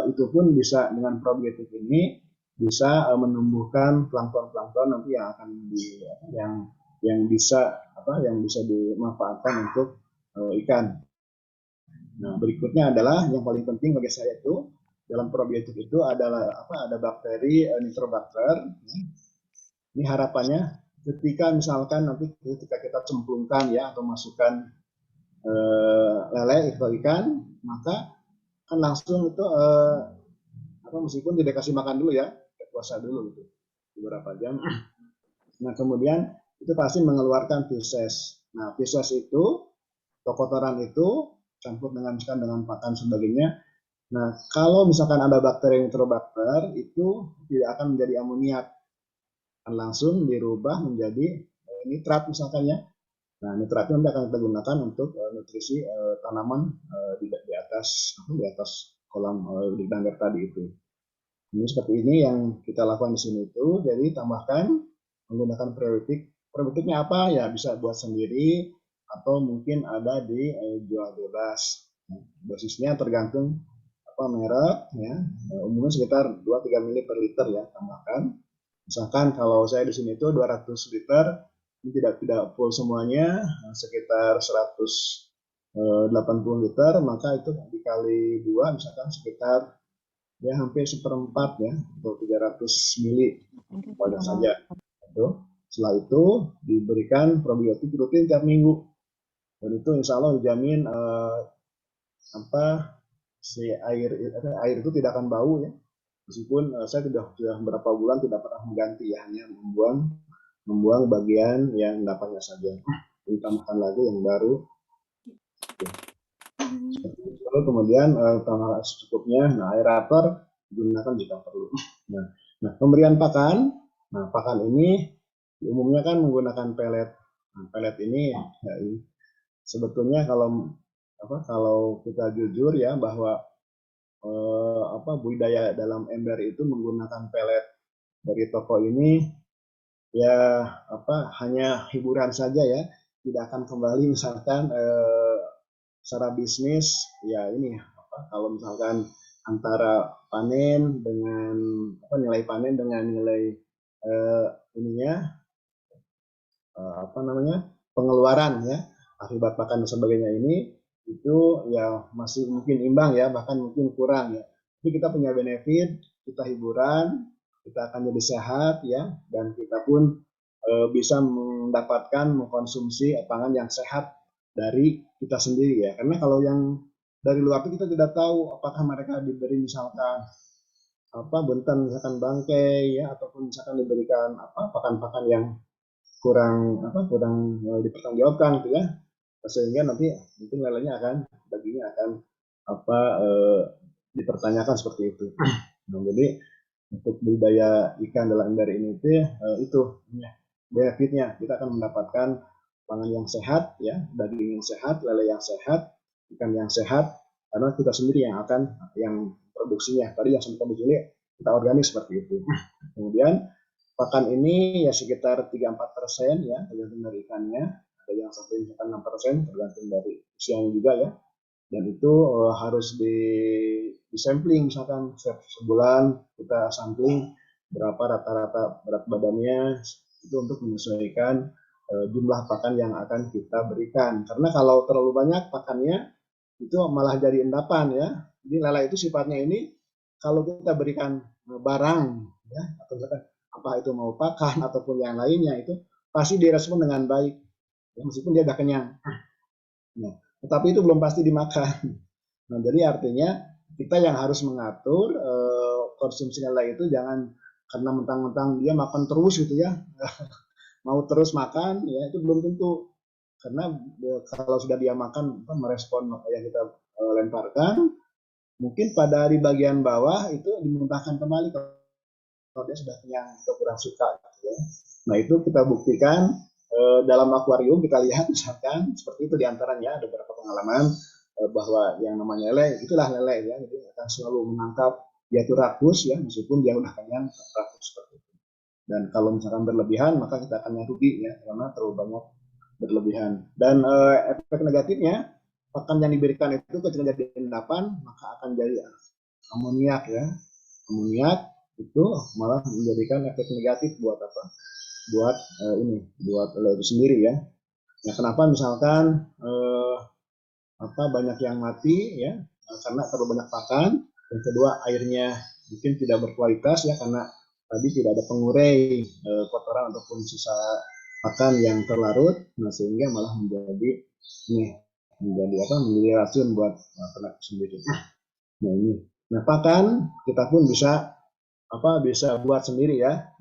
itu pun bisa dengan probiotik ini bisa menumbuhkan plankton nanti yang akan yang bisa dimanfaatkan untuk ikan. Nah, berikutnya adalah yang paling penting bagi saya itu dalam probiotik itu adalah ada bakteri Nitrobacter. Ini harapannya ketika misalkan nanti ketika kita cemplungkan ya atau masukkan lele atau ikan, maka kan langsung itu meskipun tidak kasih makan dulu ya, puasa dulu gitu beberapa jam. Nah, kemudian itu pasti mengeluarkan feses. Nah, feses itu atau kotoran itu campur dengan pakan sebagainya. Nah, kalau misalkan ada bakteri Nitrobacter itu tidak akan menjadi amoniak, akan langsung dirubah menjadi nitrat misalkan ya. Nah, nitrat itu nanti akan kita gunakan untuk nutrisi tanaman di atas kolam budik damber tadi itu. Ini seperti ini yang kita lakukan di sini itu. Jadi tambahkan menggunakan probiotik. Probiotiknya apa ya? Bisa buat sendiri atau mungkin ada di jual bebas. Dosisnya tergantung merek ya. Umumnya sekitar 2-3 ml per liter ya tambahkan. Misalkan kalau saya di sini itu 200 liter, ini tidak full semuanya, sekitar 180 liter, maka itu dikali 2 misalkan sekitar ya hampir 1/4 ya atau 300 mili wadah saja. Setelah itu diberikan probiotik rutin tiap minggu. Dan itu insya Allah dijamin air itu tidak akan bau ya. Meskipun saya sudah beberapa bulan tidak pernah mengganti ya, hanya membuang bagian yang endapannya saja. Ditambahkan lagi yang baru. Lalu kemudian tambah secukupnya. Nah, aerator digunakan jika perlu. Nah, pemberian pakan Nah, pakan ini umumnya kan menggunakan pelet. Nah, pelet ini ya, sebetulnya kalau kita jujur ya bahwa budidaya dalam ember itu menggunakan pelet dari toko ini ya hanya hiburan saja ya, tidak akan kembali misalkan secara bisnis ya ini kalau misalkan antara panen dengan nilai panen dengan nilai pengeluaran ya akibat pakan dan sebagainya ini itu ya masih mungkin imbang ya, bahkan mungkin kurang ya. Tapi kita punya benefit, kita hiburan, kita akan jadi sehat ya, dan kita pun bisa mendapatkan mengkonsumsi pangan yang sehat dari kita sendiri ya. Karena kalau yang dari luar itu kita tidak tahu apakah mereka diberi misalkan bentan misalkan bangkai ya, ataupun misalkan diberikan pakan-pakan yang kurang dipertanggungjawabkan gitu ya, sehingga nanti mungkin dagingnya akan dipertanyakan seperti itu. Nah, jadi untuk budidaya ikan dalam ember ini itu benefitnya, kita akan mendapatkan pangan yang sehat ya, daging yang sehat, lele yang sehat, ikan yang sehat, karena kita sendiri yang produksinya. Tadi yang sempat Juli kita organik seperti itu. Kemudian pakan ini ya sekitar 3-4% ya, tergantung dari ikannya. Ada yang sampai misalkan 6%, tergantung dari usianya juga ya. Dan itu harus di sampling, misalkan sebulan kita sampling berapa rata-rata berat badannya, itu untuk menyesuaikan jumlah pakan yang akan kita berikan. Karena kalau terlalu banyak pakannya itu malah jadi endapan ya. Jadi lele itu sifatnya ini kalau kita berikan barang ya, atau misalkan apa itu mau pakan ataupun yang lainnya, itu pasti direspon dengan baik ya, meskipun dia udah kenyang. Nah, tetapi itu belum pasti dimakan. Nah, jadi artinya kita yang harus mengatur konsumsi lele itu, jangan karena mentang-mentang dia makan terus gitu ya, mau terus makan ya, itu belum tentu. Karena kalau sudah dia makan merespon yang kita lemparkan, mungkin pada di bagian bawah itu dimuntahkan kembali kalau dia sudah kenyang atau kurang suka gitu ya. Nah, itu kita buktikan dalam akuarium, kita lihat misalkan seperti itu diantaranya ada beberapa pengalaman bahwa yang namanya lele itulah lele ya, jadi akan selalu menangkap dia itu rakus ya, meskipun dia udah kenyang rakus seperti itu. Dan kalau misalkan berlebihan maka kita akan rugi ya, karena terlalu banyak berlebihan. Dan efek negatifnya pakan yang diberikan itu ketika jadi endapan maka akan jadi amoniak ya. Amoniak itu malah menjadikan efek negatif buat buat lele itu sendiri ya. Ya, kenapa misalkan banyak yang mati ya, karena terlalu banyak pakan. Yang kedua, airnya mungkin tidak berkualitas ya, karena tadi tidak ada pengurai kotoran ataupun sisa pakan yang terlarut. Nah, sehingga malah menjadi racun buat ternak sendiri. Nah, ini. Nah, pakan kita pun bisa buat sendiri ya.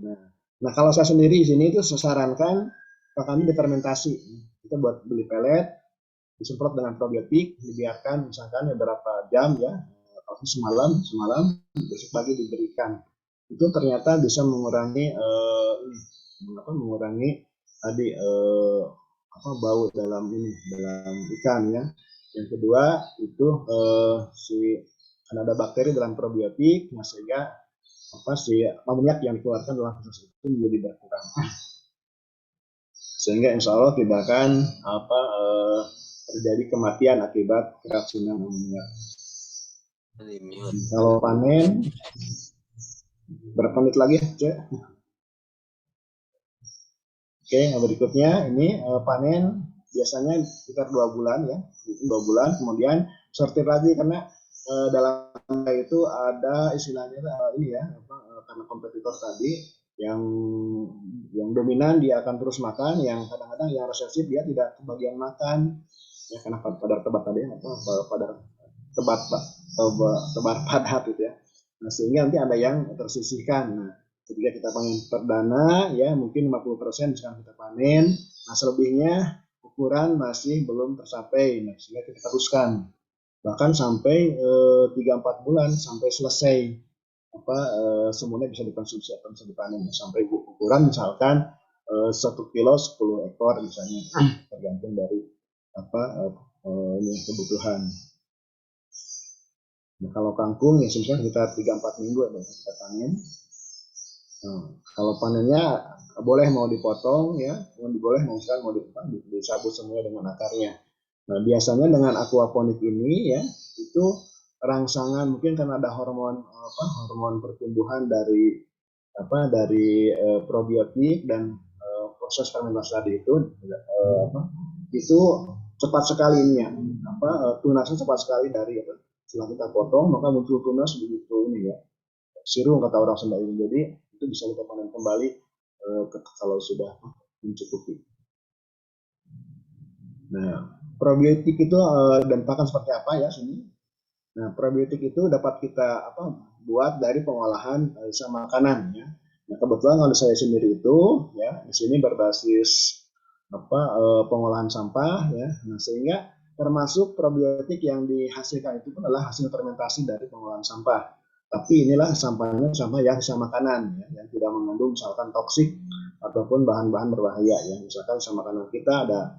Nah, kalau saya sendiri di sini itu sarankan pakan ini difermentasi. Kita buat beli pelet, disemprot dengan probiotik, dibiarkan misalkan beberapa jam ya, atau semalam, besok pagi diberikan. Itu ternyata bisa mengurangi tadi bau dalam ikan ya. Yang kedua itu karena ada bakteri dalam probiotik, nah sehingga si amoniak yang dikeluarkan dalam proses itu menjadi berkurang, sehingga insya Allah tidak akan terjadi kematian akibat keracunan amoniak. Kalau panen berapa menit lagi Cek? Oke, berikutnya ini panen biasanya sekitar 2 bulan ya, 2 bulan kemudian sortir lagi, karena dalam itu ada istilahnya karena kompetitor tadi yang dominan dia akan terus makan, yang kadang-kadang yang resesif dia tidak kebagian makan ya, karena pada tebat tadi pada tebar padat gitu ya. Nah, sehingga nanti ada yang tersisihkan. Nah, ketika kita panen perdana ya mungkin 50% sekarang kita panen, nah selebihnya ukuran masih belum tercapai, nah sehingga kita teruskan bahkan sampai 3-4 bulan sampai selesai. semuanya bisa dikonsumsi atau bisa dipanen sampai ukuran misalkan 1 kilo 10 ekor misalnya, tergantung dari ini kebutuhan. Nah, kalau kangkung ya sebenarnya sekitar 3-4 minggu ada kita panen. Nah, kalau panennya boleh mau dipotong ya, boleh mau dicabut semua dengan akarnya. Nah, biasanya dengan aquaponik ini ya, itu rangsangan mungkin karena ada hormon pertumbuhan dari probiotik dan proses fermentasi tadi itu cepat sekali ini ya, tunasnya cepat sekali dari setelah kita potong maka muncul tunas begitu ini ya, sirung kata orang Sunda ini. Jadi itu bisa kita panen kembali kalau sudah mencukupi. Nah, probiotik itu dan pakan seperti apa ya sini? Nah, probiotik itu dapat kita buat dari pengolahan makanan ya. Nah, kebetulan kalau saya sendiri itu ya di sini berbasis pengolahan sampah ya. Nah, sehingga termasuk probiotik yang dihasilkan itu pun adalah hasil fermentasi dari pengolahan sampah. Tapi inilah sampahnya sampah yang sisa makanan ya, yang tidak mengandung misalkan toksik ataupun bahan-bahan berbahaya ya. Misalkan sisa makanan kita ada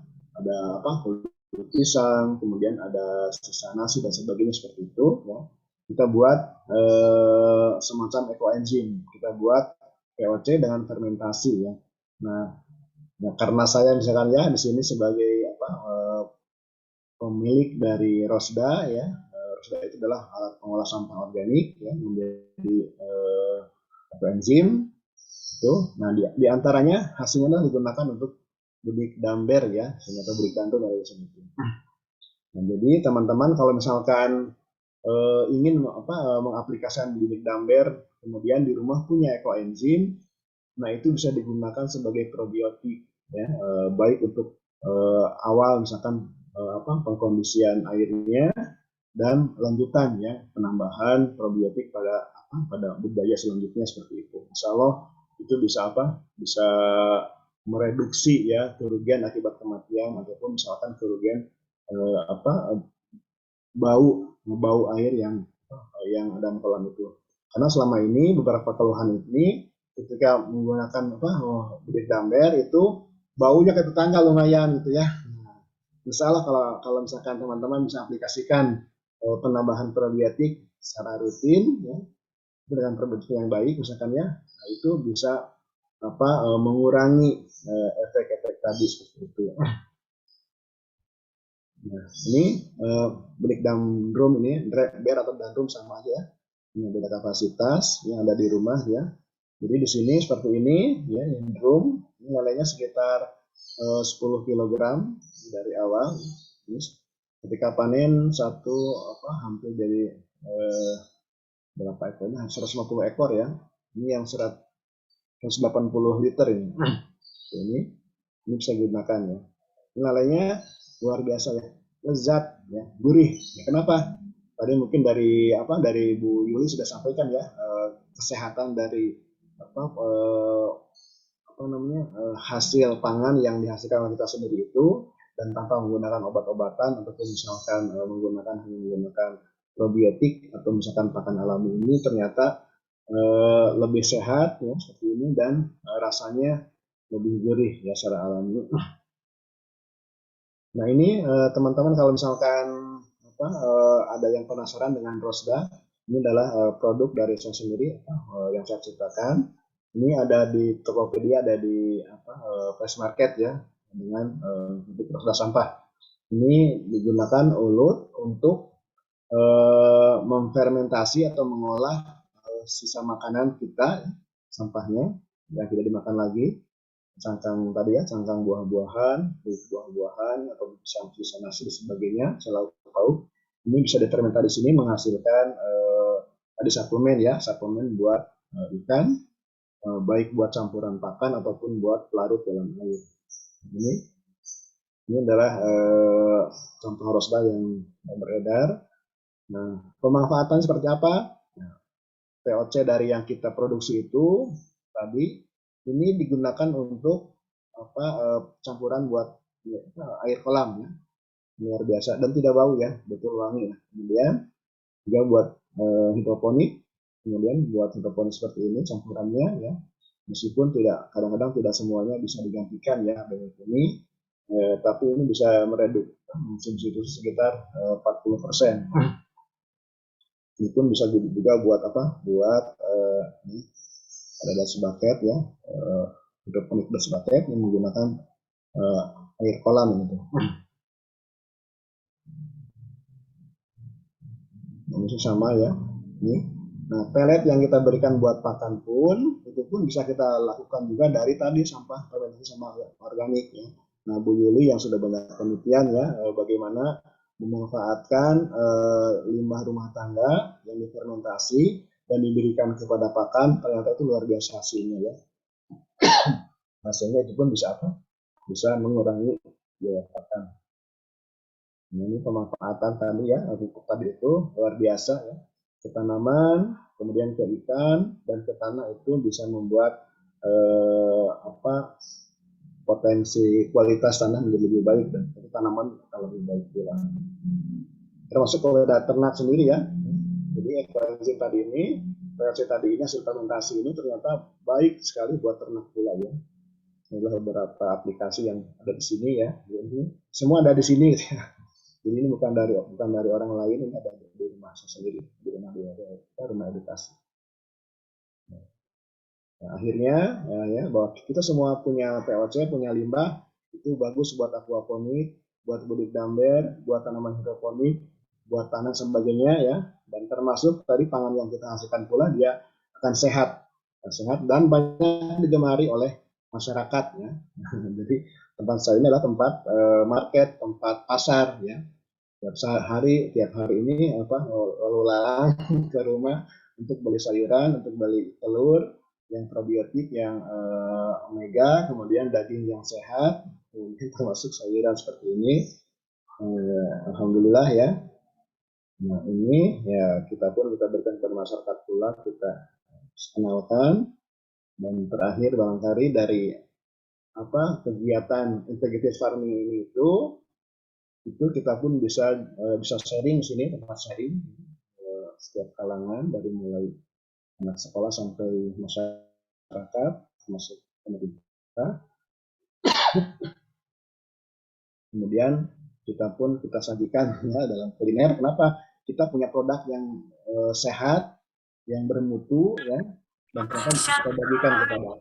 pisang, kemudian ada sisa nasi dan sebagainya seperti itu ya. Kita buat semacam ekoenzim, kita buat POC dengan fermentasi ya. Nah, karena saya misalkan ya di sini sebagai pemilik dari Rosda ya, Rosda itu adalah alat pengolah sampah organik ya, menjadi ekoenzim itu. Nah, di antaranya hasilnya digunakan untuk bidik damber ya, ternyata bidik damber dari sini. Nah, jadi teman-teman kalau misalkan ingin mengaplikasikan bidik damber, kemudian di rumah punya ekoenzim, nah itu bisa digunakan sebagai probiotik ya, baik untuk awal misalkan pengkondisian airnya dan lanjutan ya penambahan probiotik pada budaya selanjutnya seperti itu. Insya Allah itu bisa bisa mereduksi ya kerugian akibat kematian ataupun misalkan kerugian bau air yang ada kolam itu. Karena selama ini beberapa keluhan ini ketika menggunakan bidik damber itu baunya ke tetangga lumayan gitu ya. Nah, insya Allah kalau misalkan teman-teman bisa aplikasikan penambahan probiotik secara rutin ya, dengan probiotik yang baik misalkan ya, nah, itu bisa mengurangi efek-efek tadi seperti itu. Nah, ini bilik drum ini ber atau drum sama aja ya. Ini beda kapasitas yang ada di rumah ya. Jadi di sini seperti ini ya, yang drum ini nilainya sekitar 10 kg dari awal. Ini ketika panen hampir jadi berapa ekornya? 150 ekor ya. Ini yang 180 liter ini. Ini bisa digunakan ya. Nilainya luar biasa ya, lezat ya, gurih. Ya, kenapa? Tadi mungkin dari Bu Yuli sudah sampaikan ya, kesehatan dari hasil pangan yang dihasilkan oleh kita sendiri itu, dan tanpa menggunakan obat-obatan ataupun misalkan menggunakan probiotik atau misalkan pakan alami ini ternyata lebih sehat ya seperti ini, dan rasanya lebih gurih ya secara alami. Nah ini teman-teman kalau misalkan ada yang penasaran dengan Rosda, ini adalah produk dari saya sendiri yang saya ciptakan. Ini ada di Tokopedia, ada di Fresh Market ya, dengan bentuk Rosda sampah. Ini digunakan ulut untuk memfermentasi atau mengolah sisa makanan kita, sampahnya yang tidak dimakan lagi. Cangkang tadi ya, cangkang buah-buahan atau sisa nasi dan sebagainya, selalu pauk. Ini bisa difermentasi di sini menghasilkan tadi suplemen buat ikan, baik buat campuran pakan ataupun buat pelarut dalam air. Ini adalah contoh Rosda yang beredar. Nah, pemanfaatan seperti apa? Nah, POC dari yang kita produksi itu tadi ini digunakan untuk campuran buat air kolam ya, luar biasa dan tidak bau ya, betul wangi ya. Kemudian juga buat hidroponik kemudian buat hidroponik seperti ini campurannya ya, meskipun kadang-kadang tidak semuanya bisa digantikan ya dengan ini, tapi ini bisa mereduksi konsumsi itu sekitar 40%. Ini pun bisa juga buat apa? Buat ada das bucket ya, hidroponik das bucket yang menggunakan air kolam gitu. Ini sama ya. Ini. Nah, pelet yang kita berikan buat pakan pun itu pun bisa kita lakukan juga dari tadi sampah fermentasi sama organik ya. Nah, Bu Yuli yang sudah banyak penelitian ya, bagaimana memanfaatkan limbah rumah tangga yang difermentasi dan diberikan kepada pakan, ternyata itu luar biasa hasilnya ya. Hasilnya itu pun bisa apa? Bisa mengurangi biaya pakan. Nah, ini pemanfaatan tadi ya, pupuk tadi itu luar biasa ya. Ke tanaman, kemudian ke ikan, dan ke tanah itu bisa membuat potensi kualitas tanah menjadi lebih baik dan tanaman lebih baik pula. Termasuk pada ternak sendiri ya. Jadi ekoenzim tadi ini hasil fermentasi ini ternyata baik sekali buat ternak pula ya. Ada beberapa aplikasi yang ada di sini ya. Semua ada di sini. Jadi ini bukan dari orang lain, ini ada di rumah saya sendiri, di rumah edukasi. Nah, akhirnya ya bahwa kita semua punya POC, punya limbah, itu bagus buat aquaponik, buat budik damber, buat tanaman hidroponik, buat tanah sebagainya ya, dan termasuk tadi pangan yang kita hasilkan pula dia akan sehat dan banyak digemari oleh masyarakat ya. Jadi tempat saya ini adalah tempat market, tempat pasar ya. Tiap hari ini lalu lalang ke rumah untuk beli sayuran, untuk beli telur yang probiotik, yang omega, kemudian daging yang sehat, kemudian termasuk sayuran seperti ini. Alhamdulillah ya. Nah ini ya kita berikan kepada masyarakat pula, kita kenalkan. Dan terakhir barangkali dari kegiatan integrated farming ini itu kita pun bisa sharing di sini, tempat sharing setiap kalangan dari mulai anak sekolah sampai masyarakat, termasuk pemerintah. Kemudian kita sajikan ya dalam kuliner. Kenapa? Kita punya produk yang sehat, yang bermutu ya, dan kita bisa bagikan kepada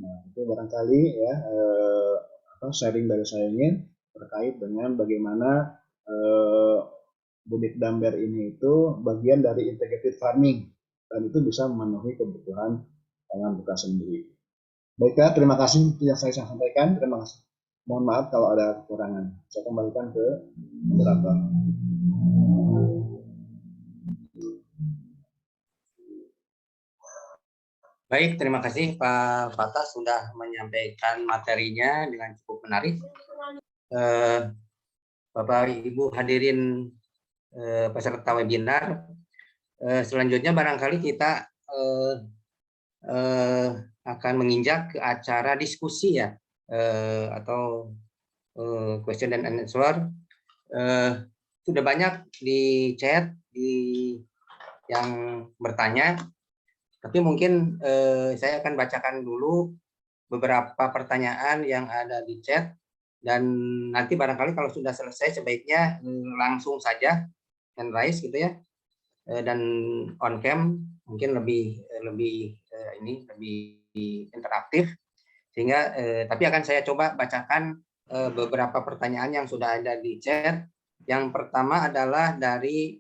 nah, itu barangkali ya sharing dari saya ini terkait dengan bagaimana budik damber ini itu bagian dari integrated farming dan itu bisa memenuhi kebutuhan pangan kita sendiri. Baiklah, terima kasih yang saya sampaikan. Terima kasih. Mohon maaf kalau ada kekurangan. Saya kembalikan ke moderator. Baik, terima kasih Pak Fatah sudah menyampaikan materinya dengan cukup menarik. Bapak Ibu hadirin peserta webinar, selanjutnya barangkali kita akan menginjak ke acara diskusi ya, atau question and answer. Sudah banyak di chat yang bertanya. Tapi mungkin saya akan bacakan dulu beberapa pertanyaan yang ada di chat dan nanti barangkali kalau sudah selesai sebaiknya langsung saja hand raise gitu ya, dan on cam mungkin lebih interaktif sehingga tapi akan saya coba bacakan beberapa pertanyaan yang sudah ada di chat. Yang pertama adalah dari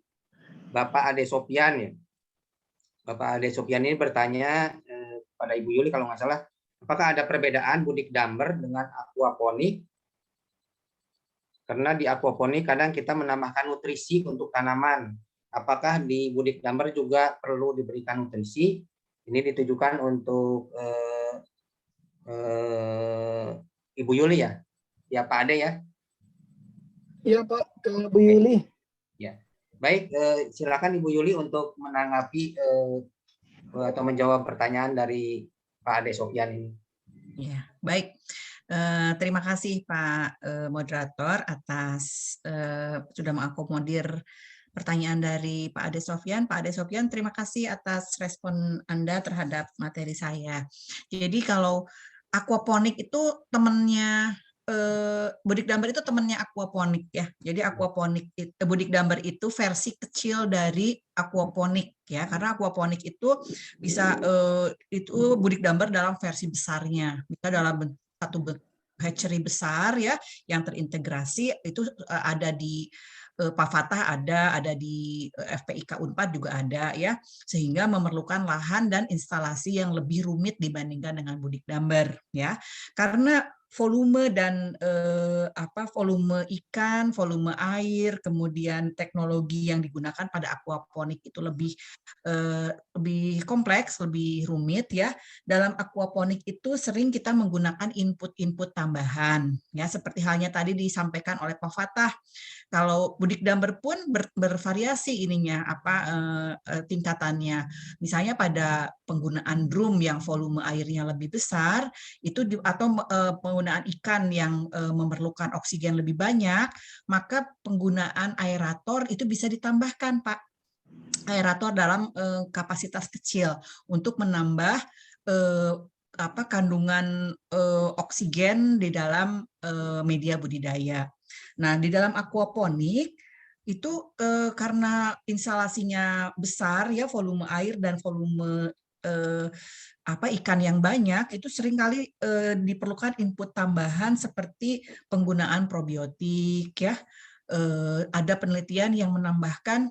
Bapak Ade Sopian ya. Bapak Ade Sopian ini bertanya pada Ibu Yuli kalau nggak salah, apakah ada perbedaan budik damber dengan aquaponik? Karena di aquaponik kadang kita menambahkan nutrisi untuk tanaman. Apakah di budik damber juga perlu diberikan nutrisi? Ini ditujukan untuk Ibu Yuli ya? Ya Pak Ade ya? Iya Pak, ke Bu Yuli. Ya. Baik, silakan Ibu Yuli untuk menanggapi atau menjawab pertanyaan dari Pak Ade Sofian ini. Ya, baik. Terima kasih Pak Moderator atas sudah mengakomodir pertanyaan dari Pak Ade Sofyan. Pak Ade Sofyan, terima kasih atas respon Anda terhadap materi saya. Jadi kalau aquaponik itu temannya Budik Damber itu temannya aquaponik ya. Jadi aquaponik Budik Damber itu versi kecil dari aquaponik ya. Karena aquaponik itu bisa itu Budik Damber dalam versi besarnya. Bisa dalam satu hatchery besar ya yang terintegrasi itu ada di Pak Fatah ada di FPIK Unpad juga ada ya, sehingga memerlukan lahan dan instalasi yang lebih rumit dibandingkan dengan Budik Damber ya. Karena volume dan volume ikan, volume air, kemudian teknologi yang digunakan pada aquaponik itu lebih kompleks, lebih rumit ya. Dalam aquaponik itu sering kita menggunakan input-input tambahan ya, seperti halnya tadi disampaikan oleh Pak Fatah. Kalau Budik Damber pun bervariasi ininya tingkatannya. Misalnya pada penggunaan drum yang volume airnya lebih besar itu atau penggunaan ikan yang memerlukan oksigen lebih banyak, maka penggunaan aerator itu bisa ditambahkan, Pak. Aerator dalam kapasitas kecil untuk menambah kandungan oksigen di dalam media budidaya. Nah, di dalam aquaponik itu karena instalasinya besar ya, volume air dan volume ikan yang banyak, itu seringkali diperlukan input tambahan seperti penggunaan probiotik ya. Ada penelitian yang menambahkan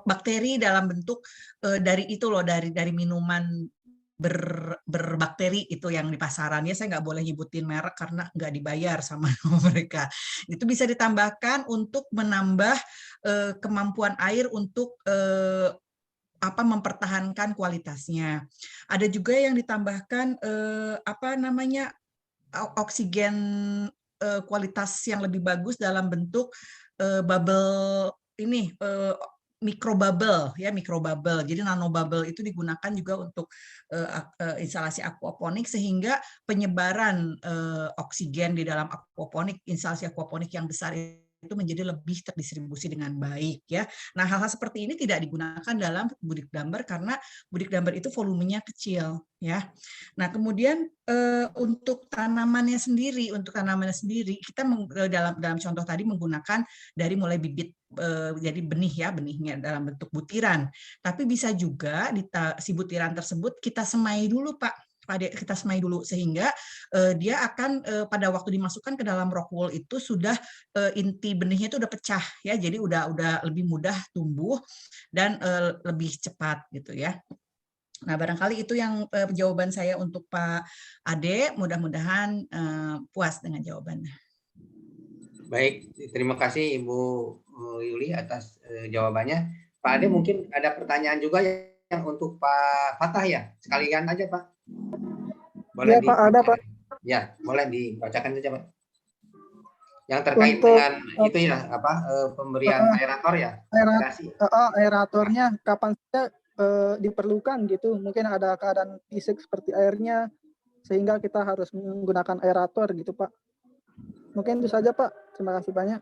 bakteri dalam bentuk dari minuman berbakteri itu yang di pasaran ya, saya nggak boleh nyebutin merek karena nggak dibayar sama mereka. Itu bisa ditambahkan untuk menambah kemampuan air untuk mempertahankan kualitasnya. Ada juga yang ditambahkan oksigen kualitas yang lebih bagus dalam bentuk bubble ini mikrobubble ya, mikrobubble. Jadi nanobubble itu digunakan juga untuk instalasi aquaponik sehingga penyebaran oksigen di dalam aquaponik, instalasi aquaponik yang besar itu menjadi lebih terdistribusi dengan baik ya. Nah, hal-hal seperti ini tidak digunakan dalam Budik Damber karena Budik Damber itu volumenya kecil ya. Nah, kemudian untuk tanamannya sendiri kita dalam contoh tadi menggunakan dari mulai bibit jadi benih ya, benihnya dalam bentuk butiran. Tapi bisa juga si butiran tersebut kita semai dulu, Pak. Kita semai dulu sehingga dia akan pada waktu dimasukkan ke dalam rock wool itu sudah inti benihnya itu udah pecah ya, jadi udah lebih mudah tumbuh dan lebih cepat gitu ya. Nah, barangkali itu yang jawaban saya untuk Pak Ade. Mudah-mudahan puas dengan jawabannya. Baik, terima kasih Ibu Yuli atas jawabannya. Pak Ade mungkin ada pertanyaan juga yang untuk Pak Fatah ya, sekalian aja Pak. Boleh ya Pak, ada Pak. Ya, boleh dibacakan saja Pak. Yang terkait dengan itu ya, pemberian aerator ya. Aeratornya kapan saja diperlukan gitu. Mungkin ada keadaan fisik seperti airnya sehingga kita harus menggunakan aerator gitu Pak. Mungkin itu saja Pak. Terima kasih banyak.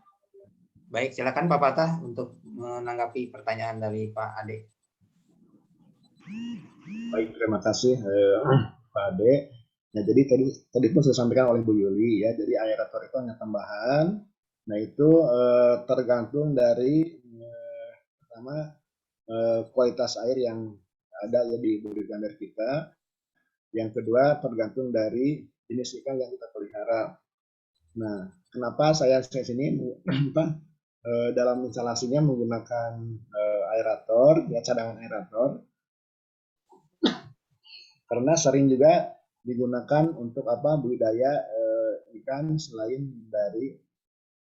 Baik, silakan Pak Fatah untuk menanggapi pertanyaan dari Pak Ade. Baik, terima kasih Pak Ade. Nah, jadi tadi pun sudah disampaikan oleh Bu Yuli ya. Jadi aerator itu hanya tambahan. Nah, itu tergantung dari pertama kualitas air yang ada ya di Budik Damber kita. Yang kedua tergantung dari jenis ikan yang kita pelihara. Nah, kenapa saya sini dalam instalasinya menggunakan aerator, ya cadangan aerator, karena sering juga digunakan untuk budidaya ikan selain dari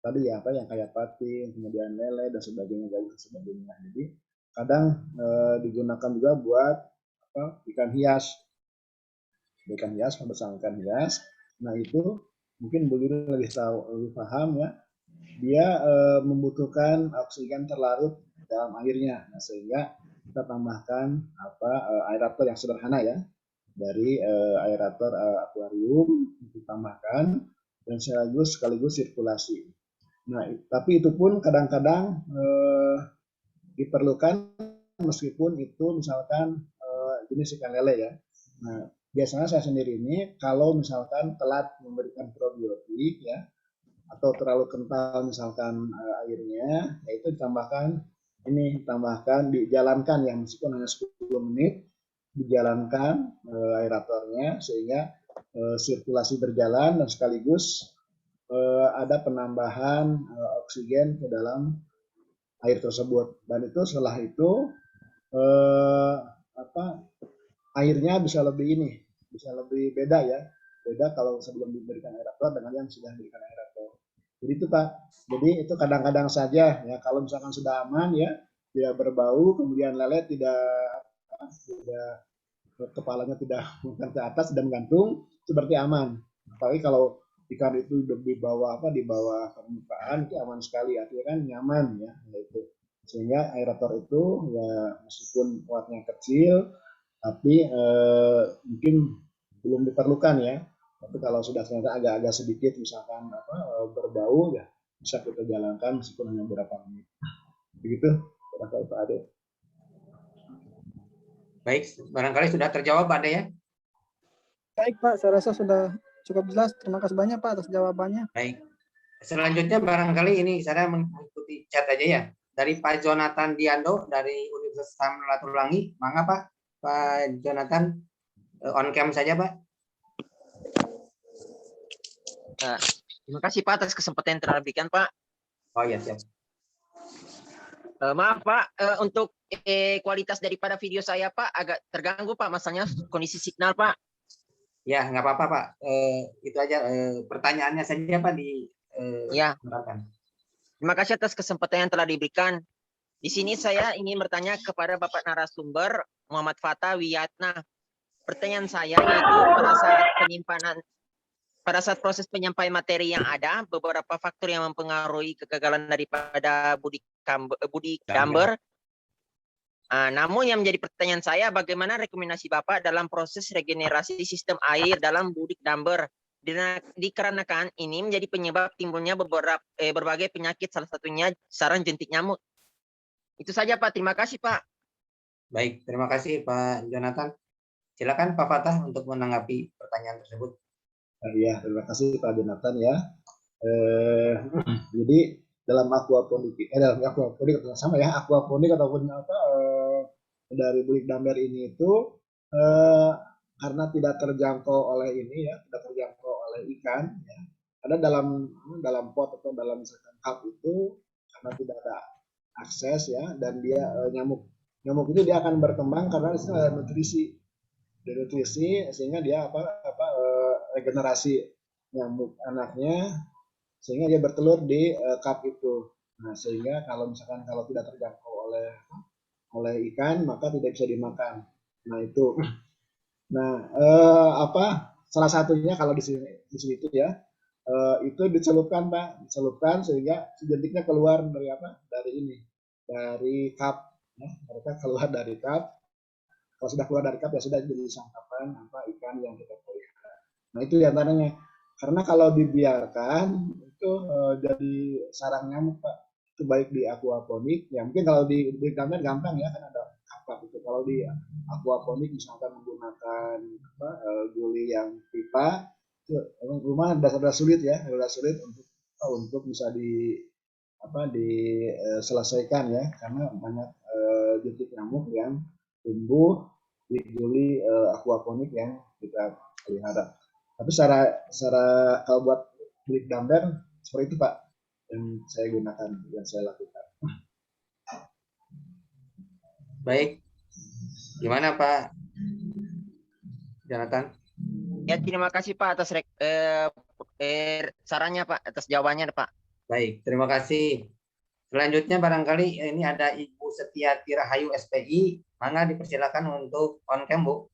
tadi ya yang kayak patin, kemudian lele dan sebagainya. Jadi kadang digunakan juga buat ikan hias, pembesar ikan hias. Nah, itu mungkin Bu Yuli lebih paham ya. Dia membutuhkan oksigen terlarut dalam airnya, nah, sehingga kita tambahkan aerator yang sederhana ya, dari aerator akuarium ditambahkan dan sekaligus sirkulasi. Nah, tapi itu pun kadang-kadang diperlukan meskipun itu misalkan jenis ikan lele ya. Nah, biasanya saya sendiri ini kalau misalkan telat memberikan probiotik ya atau terlalu kental misalkan airnya, yaitu dijalankan ya meskipun hanya 10 menit dijalankan aeratornya sehingga sirkulasi berjalan dan sekaligus ada penambahan oksigen ke dalam air tersebut, dan itu setelah itu airnya bisa lebih beda ya, beda kalau sebelum diberikan aerator dengan yang sudah diberikan aerator. Jadi itu Pak, jadi itu kadang-kadang saja ya, kalau misalkan sudah aman ya, tidak berbau, kemudian lele tidak kepalanya tidak ke atas dan gantung, seperti aman. Apalagi kalau ikan itu di bawah permukaan itu aman sekali, artinya kan nyaman ya, itu sehingga aerator itu ya meskipun kuatnya kecil tapi mungkin belum diperlukan ya, tapi kalau sudah ternyata agak-agak sedikit misalkan berbau ya bisa kita jalankan meskipun hanya beberapa menit begitu. Pak Ade. Baik, barangkali sudah terjawab Ade ya. Baik Pak, saya rasa sudah cukup jelas. Terima kasih banyak Pak atas jawabannya. Baik. Selanjutnya barangkali ini saya mengikuti chat aja ya. Dari Pak Jonathan Diando dari Universitas Samratulangi. Mangga Pak Jonathan, on cam saja Pak. Terima kasih Pak atas kesempatan yang telah diberikan Pak. Oh iya siap. Maaf Pak, untuk kualitas daripada video saya Pak agak terganggu Pak, masalahnya kondisi signal Pak. Ya nggak apa-apa Pak, itu aja pertanyaannya saja Pak ya. Terima kasih atas kesempatan yang telah diberikan. Di sini saya ingin bertanya kepada Bapak narasumber Muhammad Fattah Wiyatna. Pertanyaan saya yaitu pada saat proses penyampaian materi yang ada, beberapa faktor yang mempengaruhi kegagalan daripada Budik Damber. Namun yang menjadi pertanyaan saya, bagaimana rekomendasi Bapak dalam proses regenerasi sistem air dalam Budik Damber? Dikarenakan ini menjadi penyebab timbulnya berbagai penyakit, salah satunya sarang jentik nyamuk. Itu saja Pak, terima kasih Pak. Baik, terima kasih Pak Jonathan. Silakan Pak Fattah untuk menanggapi pertanyaan tersebut. Ya, terima kasih Pak Jonathan ya. Jadi dalam aquaponik sama ya, aquaponik ataupun dari Budik Damber ini itu karena tidak terjangkau oleh ikan ya. Ada dalam pot atau dalam misalkan cup itu karena tidak ada akses ya, dan dia nyamuk itu dia akan berkembang karena di sini ada nutrisi sehingga dia regenerasi nyamuk anaknya sehingga dia bertelur di cup itu. Nah, sehingga kalau tidak terjangkau oleh ikan maka tidak bisa dimakan. Nah, itu. Nah, salah satunya kalau di sini itu ya, itu dicelupkan Pak, sehingga si jentiknya keluar dari cup ya. Mereka keluar dari cup. Kalau sudah keluar dari cup ya sudah jadi santapan ikan yang kita pelihara. Nah, itu diantaranya. Karena kalau dibiarkan itu jadi sarang nyamuk Pak. Itu baik di aquaponik ya, mungkin kalau di kamar gampang ya, kan ada kapak itu. Kalau di aquaponik misalkan menggunakan guli yang pipa itu rumah sudah sulit untuk bisa diselesaikan ya, karena banyak jentik nyamuk yang tumbuh di guli aquaponik yang kita pelihara. Tapi secara kalau buat Budik Damber seperti itu Pak yang saya gunakan, yang saya lakukan. Baik, gimana Pak Jonathan? Ya, terima kasih Pak atas sarannya Pak, atas jawabannya Pak. Baik, terima kasih. Selanjutnya barangkali ini ada Ibu Setiati Rahayu SPI. Mangga dipersilakan untuk on cam Bu.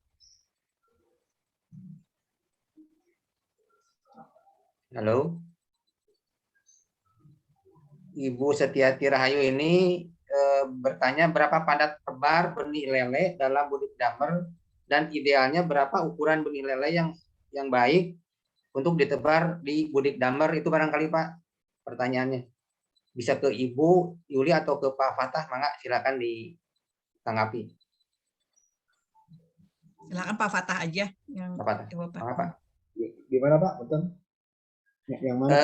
Halo. Ibu Setiati Rahayu ini bertanya berapa padat tebar benih lele dalam Budik Damber dan idealnya berapa ukuran benih lele yang baik untuk ditebar di Budik Damber, itu barangkali Pak pertanyaannya. bisa ke Ibu Yuli atau ke Pak Fatah, mangga silakan ditanggapi. Silakan Pak Fatah aja yang Pak Fatah. jawab, Pak. Mangga, Pak. Gimana Pak? Betul? Yang mana?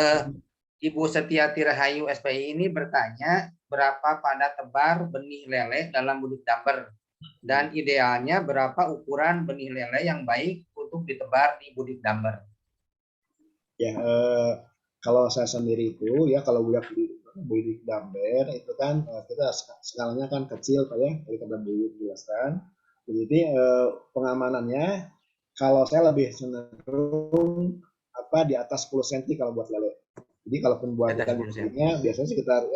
Ibu Setiati Rahayu SPI ini bertanya berapa pada tebar benih lele dalam budik damber dan idealnya berapa ukuran benih lele yang baik untuk ditebar di budik damber. Ya, kalau saya sendiri itu ya kalau budik damber itu kan kita skalanya kan kecil Pak ya, dari kata Bu jelaskan. Jadi pengamanannya kalau saya lebih cenderung di atas 10 cm kalau buat lele. Jadi kalaupun buat ikan budiknya biasanya sekitar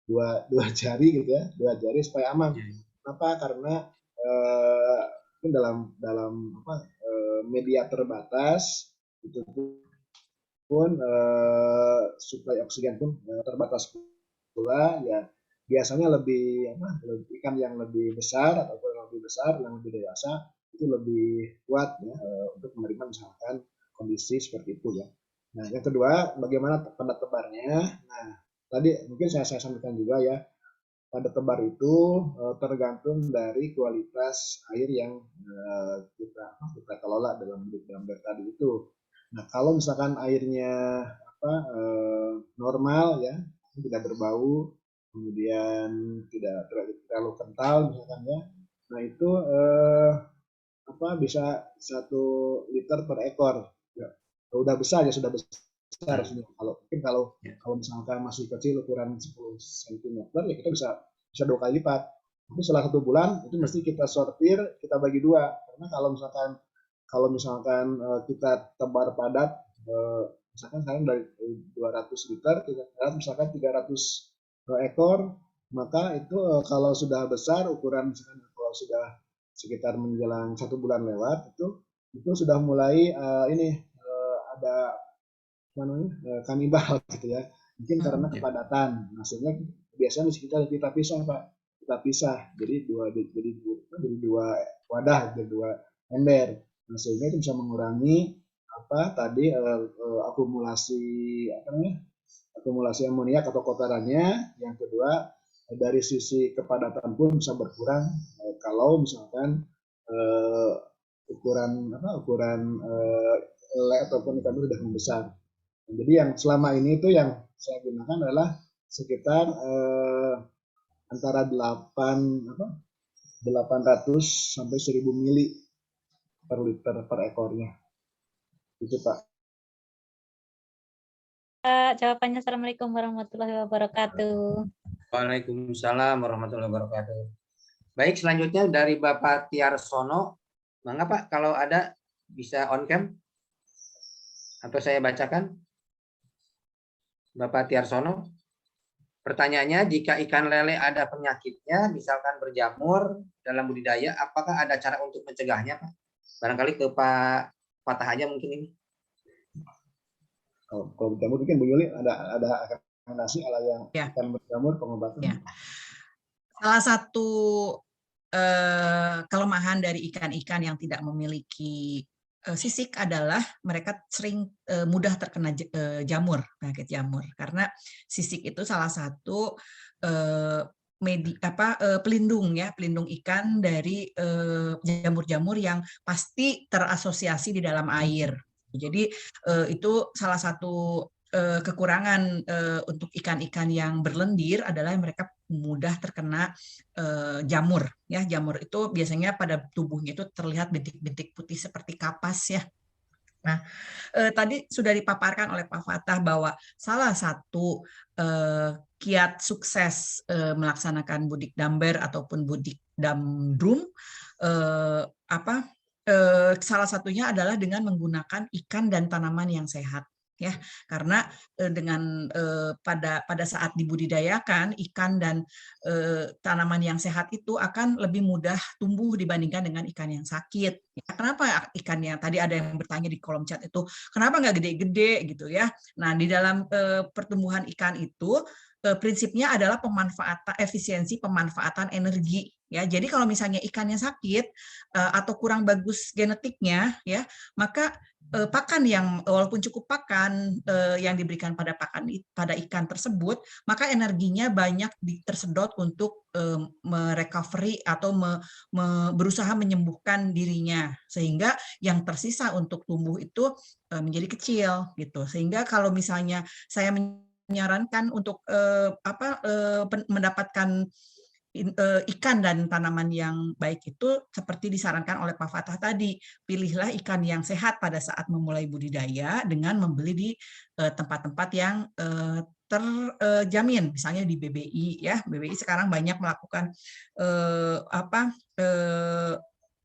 dua jari gitu ya, 2 jari supaya aman. Kenapa? Karena mungkin dalam media terbatas itu pun suplai oksigen pun terbatas pula ya, biasanya lebih ikan yang lebih besar ataupun yang lebih besar yang lebih dewasa itu lebih kuat ya untuk menerima misalkan kondisi seperti itu ya. Nah yang kedua bagaimana pada tebarnya. Nah tadi mungkin saya sampaikan juga ya, pada tebar itu tergantung dari kualitas air yang kita kelola dalam budik damber tadi itu. Nah kalau misalkan airnya normal ya, tidak berbau, kemudian tidak terlalu kental misalkan ya, nah itu bisa 1 liter per ekor. Ya, udah besar ya, sudah besar. Kalau misalkan masih kecil ukuran 10 cm ya kita bisa 2 kali lipat. Itu setelah 1 bulan itu mesti kita sortir, kita bagi 2. Karena kalau misalkan kita tebar padat, misalkan sekarang dari 200 liter, misalkan 300 ekor, maka itu kalau sudah besar ukuran, misalkan kalau sudah sekitar menjelang 1 bulan lewat, itu sudah mulai ada kanibal gitu ya. Mungkin karena kepadatan. Maksudnya biasanya kita pisah Pak, kita pisah. Jadi dua wadah, jadi 2 ember. Nah, sehingga itu bisa mengurangi akumulasi amoniak atau kotorannya. Yang kedua dari sisi kepadatan pun bisa berkurang kalau misalkan ukuran lele ataupun ikan itu sudah membesar. Jadi yang selama ini itu yang saya gunakan adalah sekitar antara 800 sampai 1000 mili per liter per ekornya. Itu Pak. Jawabannya Assalamualaikum warahmatullahi wabarakatuh. Waalaikumsalam warahmatullahi wabarakatuh. Baik, selanjutnya dari Bapak Tiarsono. Mangga Pak, kalau ada bisa on cam atau saya bacakan. Bapak Tiarsono, pertanyaannya, jika ikan lele ada penyakitnya, misalkan berjamur dalam budidaya, apakah ada cara untuk mencegahnya Pak? Barangkali ke Pak Fatah aja mungkin ini. Kalau berjamur mungkin Bu Yuli ada rekomendasi ala yang ikan berjamur pengobatan. Ya. Salah satu kelemahan dari ikan-ikan yang tidak memiliki sisik adalah mereka sering mudah terkena penyakit jamur, karena sisik itu salah satu pelindung ikan dari jamur-jamur yang pasti terasosiasi di dalam air. Jadi itu salah satu kekurangan untuk ikan-ikan yang berlendir adalah mereka mudah terkena jamur. Ya, jamur itu biasanya pada tubuhnya itu terlihat bintik-bintik putih seperti kapas ya. Nah, tadi sudah dipaparkan oleh Pak Fatah bahwa salah satu kiat sukses melaksanakan budik damber ataupun budik damdrum salah satunya adalah dengan menggunakan ikan dan tanaman yang sehat. Ya, karena dengan pada saat dibudidayakan ikan dan tanaman yang sehat itu akan lebih mudah tumbuh dibandingkan dengan ikan yang sakit. Ya, kenapa ikan yang tadi ada yang bertanya di kolom chat itu kenapa nggak gede-gede gitu ya? Nah, di dalam pertumbuhan ikan itu prinsipnya adalah efisiensi pemanfaatan energi. Ya, jadi kalau misalnya ikannya sakit atau kurang bagus genetiknya, ya, maka pakan yang walaupun cukup pakan yang diberikan pada pada ikan tersebut, maka energinya banyak tersedot untuk merecovery atau berusaha menyembuhkan dirinya, sehingga yang tersisa untuk tumbuh itu menjadi kecil gitu. Sehingga kalau misalnya saya menyarankan untuk mendapatkan ikan dan tanaman yang baik itu seperti disarankan oleh Pak Fatah tadi, pilihlah ikan yang sehat pada saat memulai budidaya dengan membeli di tempat-tempat yang terjamin, misalnya di BBI ya. BBI sekarang banyak melakukan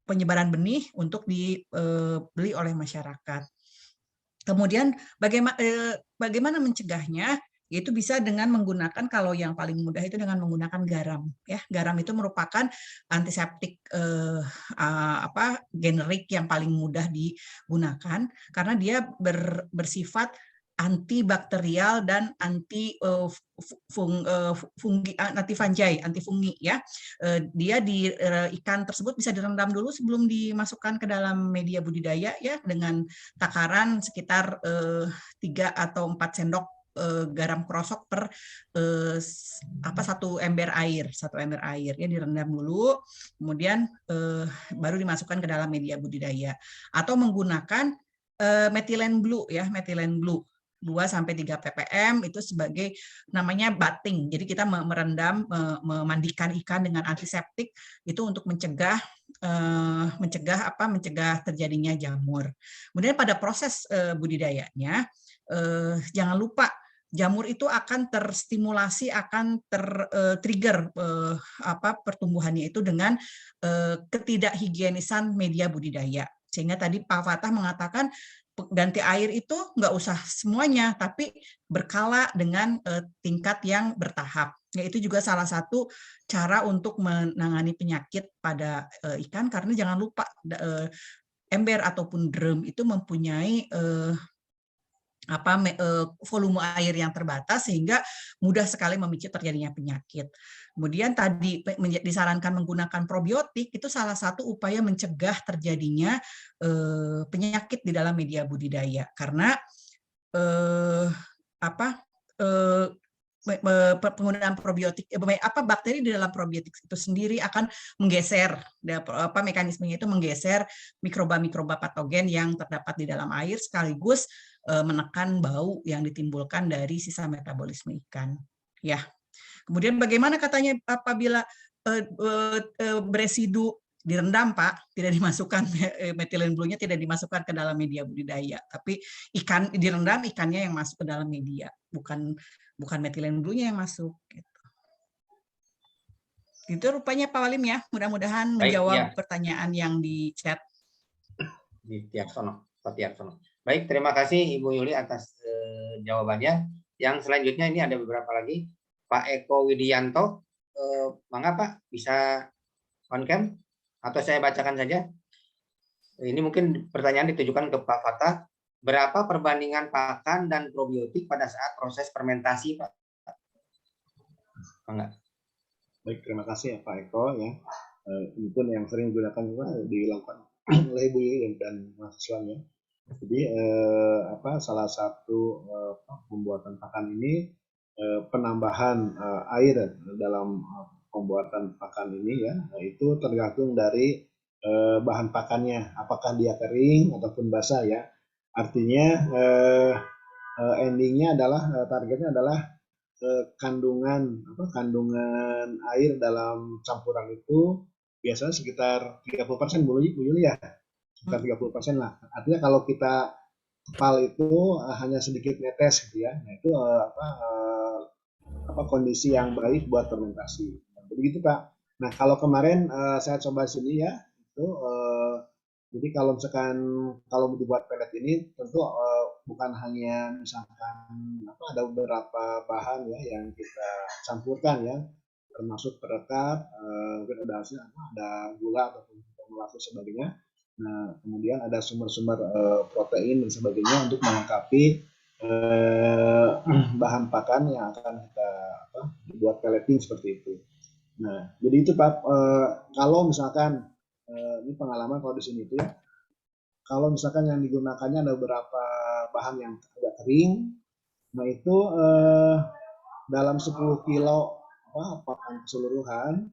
penyebaran benih untuk dibeli oleh masyarakat. Kemudian bagaimana mencegahnya? Yaitu bisa dengan menggunakan, kalau yang paling mudah itu dengan menggunakan garam ya. Garam itu merupakan antiseptik generik yang paling mudah digunakan karena dia bersifat antibakterial dan anti fungi ya. Dia di ikan tersebut bisa direndam dulu sebelum dimasukkan ke dalam media budidaya ya, dengan takaran sekitar 3 atau 4 sendok garam krosok per 1 ember air ya, direndam dulu, kemudian baru dimasukkan ke dalam media budidaya, atau menggunakan metilen blue ya, metilen blue 2-3 ppm itu sebagai namanya batting. Jadi kita merendam, memandikan ikan dengan antiseptik itu untuk mencegah terjadinya jamur. Kemudian pada proses budidayanya jangan lupa jamur itu akan terstimulasi, akan tertrigger pertumbuhannya itu dengan ketidakhigienisan media budidaya. Sehingga tadi Pak Fatah mengatakan ganti air itu nggak usah semuanya, tapi berkala dengan tingkat yang bertahap. Itu juga salah satu cara untuk menangani penyakit pada ikan, karena jangan lupa ember ataupun drum itu mempunyai volume air yang terbatas sehingga mudah sekali memicu terjadinya penyakit. Kemudian tadi disarankan menggunakan probiotik, itu salah satu upaya mencegah terjadinya penyakit di dalam media budidaya, karena penggunaan probiotik, bakteri di dalam probiotik itu sendiri akan menggeser, mekanismenya itu menggeser mikroba-mikroba patogen yang terdapat di dalam air, sekaligus menekan bau yang ditimbulkan dari sisa metabolisme ikan. Ya. Kemudian bagaimana katanya apabila beresidu direndam, Pak, tidak dimasukkan metilen blue-nya, tidak dimasukkan ke dalam media budidaya, tapi ikan direndam, ikannya yang masuk ke dalam media, bukan metilen blue-nya yang masuk. Gitu. Itu rupanya Pak Walim ya. Mudah-mudahan menjawab pertanyaan yang di chat. Di Tiaksono, Pak Tiaksono. Baik, terima kasih Ibu Yuli atas jawabannya. Yang selanjutnya ini ada beberapa lagi. Pak Eko Widianto, mangga Pak, bisa on cam atau saya bacakan saja. Ini mungkin pertanyaan ditujukan ke Pak Fatah. Berapa perbandingan pakan dan probiotik pada saat proses fermentasi, Pak? Mangga. Baik, terima kasih ya Pak Eko ya. Ini pun yang sering digunakan juga dilakukan oleh Ibu Yuli dan mahasiswanya. Jadi salah satu pembuatan pakan ini penambahan air dalam pembuatan pakan ini ya, itu tergantung dari bahan pakannya, apakah dia kering ataupun basah ya. Artinya endingnya adalah targetnya adalah kandungan air dalam campuran itu biasanya sekitar 30% Bu Yuli ya. Sekitar 30% lah. Artinya kalau kita kepal itu hanya sedikit netes gitu ya. Nah, itu kondisi yang baik buat fermentasi. Begitu Pak. Nah, kalau kemarin saya coba sini ya, itu jadi kalau misalkan kalau dibuat pelet ini tentu bukan hanya misalkan ada beberapa bahan ya yang kita campurkan ya, termasuk perekat, mungkin ada gula ataupun formulasi sebagainya. Nah, kemudian ada sumber-sumber protein dan sebagainya untuk melengkapi bahan pakan yang akan kita dibuat pelleting seperti itu. Nah, jadi itu Pak, kalau misalkan ini pengalaman kalau di sini itu ya, kalau misalkan yang digunakannya ada beberapa bahan yang agak kering, nah itu dalam 10 kilo pakan keseluruhan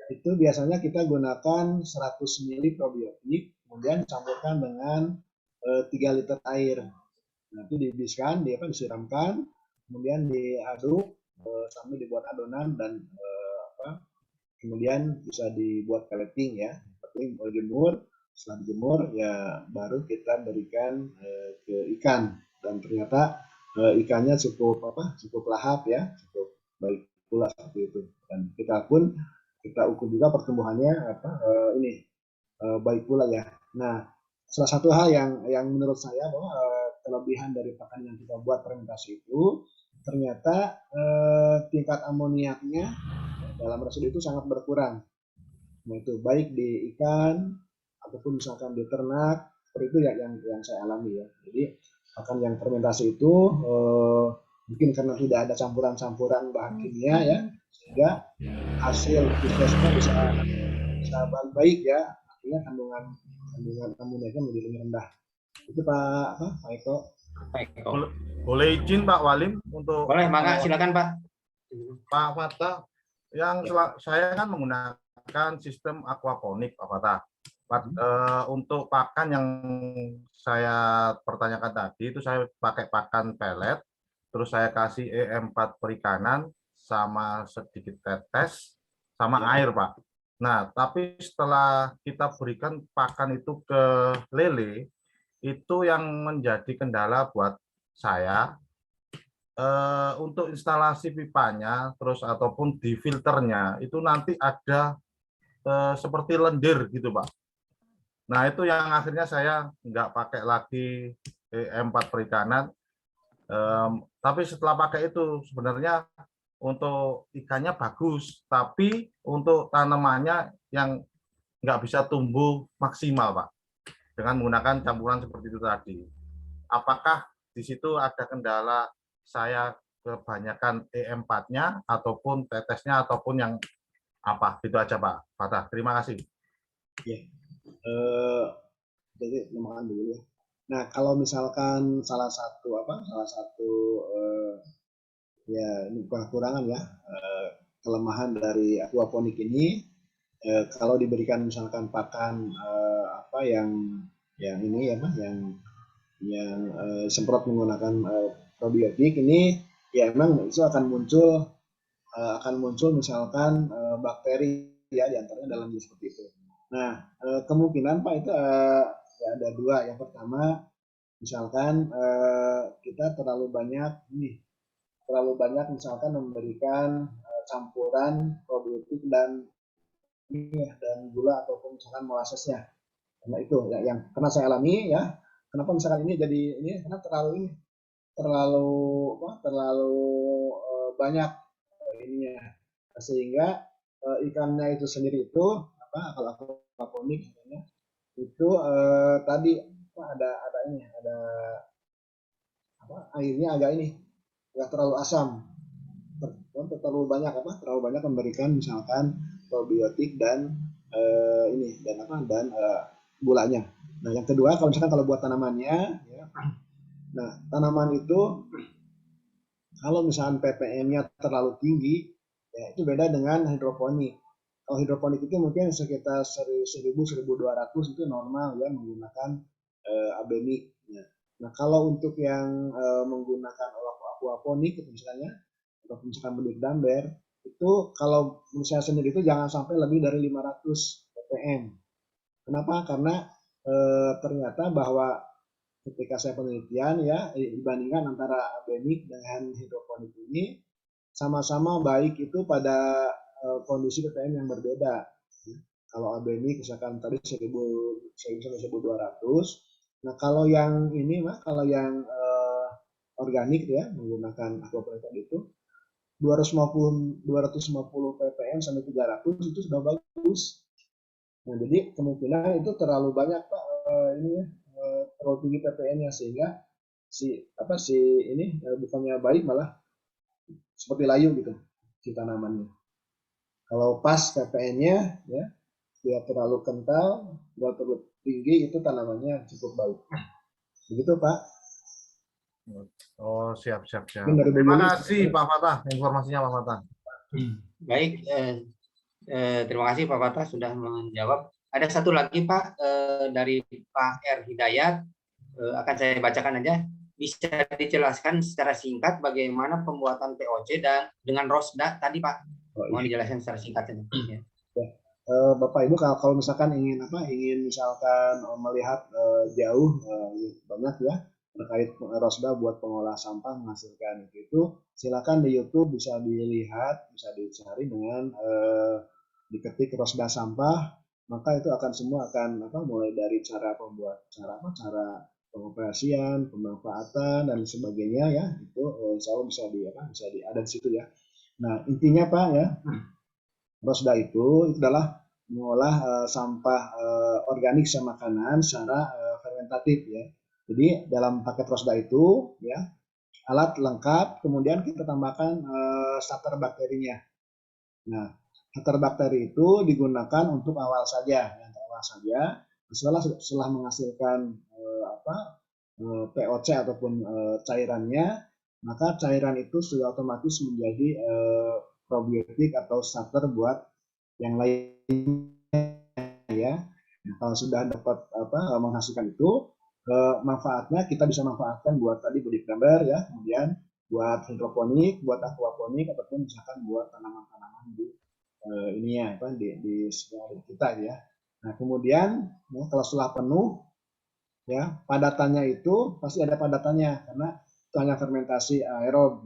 itu biasanya kita gunakan 100 ml probiotik, kemudian campurkan dengan 3 liter air. Nanti dibiskan, disiramkan, kemudian diaduk sampai dibuat adonan dan kemudian bisa dibuat pelleting ya, seperti dijemur. Setelah dijemur ya baru kita berikan ke ikan, dan ternyata ikannya cukup lahap ya, cukup baik pula seperti itu. Dan kita ukur juga pertumbuhannya baik pula ya. Nah, salah satu hal yang menurut saya bahwa kelebihan dari pakan yang kita buat fermentasi itu ternyata tingkat amoniaknya dalam residu itu sangat berkurang. Nah, itu baik di ikan ataupun misalkan di ternak, seperti itu ya yang saya alami ya. Jadi pakan yang fermentasi itu mungkin karena tidak ada campuran-campuran bahan kimia ya, sehingga hasil prosesnya bisa baik ya, artinya kandungan amoniaknya menjadi lebih rendah. Itu Pak Eko. Boleh izin Pak Walim untuk boleh, mangga silakan Pak. Pak Fatah, yang saya kan menggunakan sistem aquaponik Pak Fatah. Untuk pakan yang saya pertanyakan tadi itu saya pakai pakan pelet, terus saya kasih E4 perikanan sama sedikit tetes sama air Pak. Nah, tapi setelah kita berikan pakan itu ke lele, itu yang menjadi kendala buat saya untuk instalasi pipanya, terus ataupun di filternya itu nanti ada seperti lendir gitu Pak. Nah, itu yang akhirnya saya nggak pakai lagi E4 perikanan. Tapi setelah pakai itu sebenarnya untuk ikannya bagus, tapi untuk tanamannya yang nggak bisa tumbuh maksimal Pak, dengan menggunakan campuran seperti itu tadi. Apakah di situ ada kendala saya kebanyakan E4-nya ataupun tetesnya ataupun yang apa? Itu aja Pak Fatah. Terima kasih. Ya. Jadi makan dulu ya. Nah, kalau misalkan salah satu ya ini kekurangan ya, kelemahan dari aquaponik ini, kalau diberikan misalkan pakan yang ini ya Mas, yang semprot menggunakan probiotik ini, ya emang itu akan muncul misalkan bakteri ya diantaranya dalam jenis seperti itu. Nah, kemungkinan Pak itu ya ada dua. Yang pertama, misalkan kita terlalu banyak misalkan memberikan campuran probiotik dan gula ataupun misalkan molasesnya. Karena itu ya, yang pernah saya alami ya. Kenapa misalkan ini jadi ini karena terlalu banyak ininya, sehingga ikannya itu sendiri itu kalau aquaponik itu tadi ada airnya agak terlalu asam, terlalu banyak memberikan misalkan probiotik dan gulanya. Nah, yang kedua kalau buat tanamannya ya, nah tanaman itu kalau misalkan ppm-nya terlalu tinggi ya itu beda dengan hidroponik. Kalau hidroponik itu mungkin sekitar 1.000-1.200 itu normal ya menggunakan abemik. Nah, kalau untuk yang menggunakan aquaponik itu misalnya, atau misalkan benih damber, itu kalau menurut saya sendiri itu jangan sampai lebih dari 500 ppm. Kenapa? Karena ternyata bahwa ketika saya penelitian ya dibandingkan antara abemik dengan hidroponik ini sama-sama baik itu pada kondisi ppm yang berbeda. Kalau abemik misalkan tadi 1.200. Nah, kalau yang ini kalau yang organik ya menggunakan aquaponik tadi itu 250 ppm sampai 300 itu sudah bagus. Nah, jadi kemungkinan itu terlalu banyak Pak terlalu tinggi ppm-nya sehingga bukannya baik malah seperti layu gitu si tanamannya. Kalau pas ppm-nya ya Tidak terlalu kental, tidak terlalu tinggi, itu tanamannya cukup baik. Begitu Pak. Oh, siap. Mungkin dari Bu Terima Yuli. kasih Pak Fatah, informasinya Pak Fatah. Baik, terima kasih Pak Fatah sudah menjawab. Ada satu lagi Pak, dari Pak R. Hidayat, akan saya bacakan aja. Bisa dijelaskan secara singkat bagaimana pembuatan POC dan dengan ROSDA tadi Pak? Mohon dijelaskan secara singkat saja. Ya. Bapak Ibu kalau misalkan ingin misalkan melihat jauh banyak ya terkait ROSDA buat pengolah sampah menghasilkan itu, silakan di YouTube bisa dilihat, bisa dicari dengan diketik ROSDA sampah, maka itu akan semua akan mulai dari cara pengoperasian, pemanfaatan dan sebagainya ya, itu insya Allah bisa ada di situ ya. Nah intinya Pak ya, ROSDA itu adalah mengolah sampah organik sama makanan secara fermentatif ya. Jadi dalam paket ROSDA itu ya alat lengkap, kemudian kita tambahkan starter bakterinya. Nah, starter bakteri itu digunakan untuk awal saja. Setelah menghasilkan POC ataupun cairannya, maka cairan itu sudah otomatis menjadi probiotik atau starter buat yang lainnya ya. Nah, kalau sudah dapat menghasilkan itu, manfaatnya kita bisa manfaatkan buat tadi body gambar ya, kemudian buat hidroponik, buat aquaponik, ataupun misalkan buat tanaman-tanaman di di sekitar kita ya. Nah kemudian ya, kalau setelah penuh ya padatannya itu pasti ada padatannya karena itu hanya fermentasi aerob.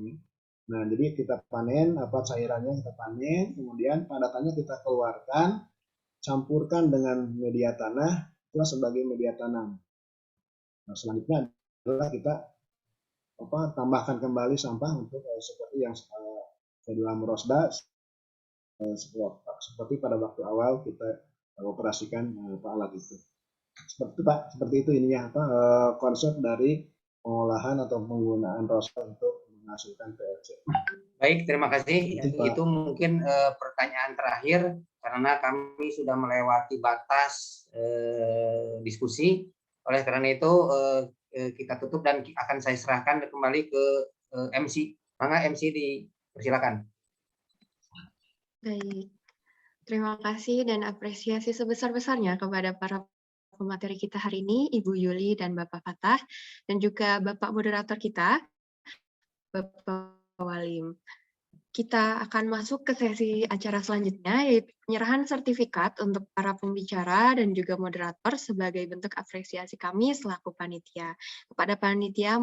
Nah jadi kita panen cairannya kita panen, kemudian padatannya kita keluarkan, campurkan dengan media tanah, itulah sebagai media tanam. Nah, selanjutnya adalah kita tambahkan kembali sampah untuk seperti yang dalam ROSDA seperti pada waktu awal kita operasikan alat itu. Seperti itu ininya konsep dari pengolahan atau penggunaan ROSDA untuk menghasilkan POC. Baik, terima kasih. Itu mungkin pertanyaan terakhir karena kami sudah melewati batas diskusi. Oleh karena itu kita tutup dan akan saya serahkan kembali ke MC. Mangga MC dipersilakan. Baik, terima kasih dan apresiasi sebesar-besarnya kepada para pemateri kita hari ini, Ibu Yuli dan Bapak Fatah, dan juga Bapak moderator kita, Bapak Walim. Kita akan masuk ke sesi acara selanjutnya, yaitu penyerahan sertifikat untuk para pembicara dan juga moderator sebagai bentuk apresiasi kami selaku panitia. Kepada panitia,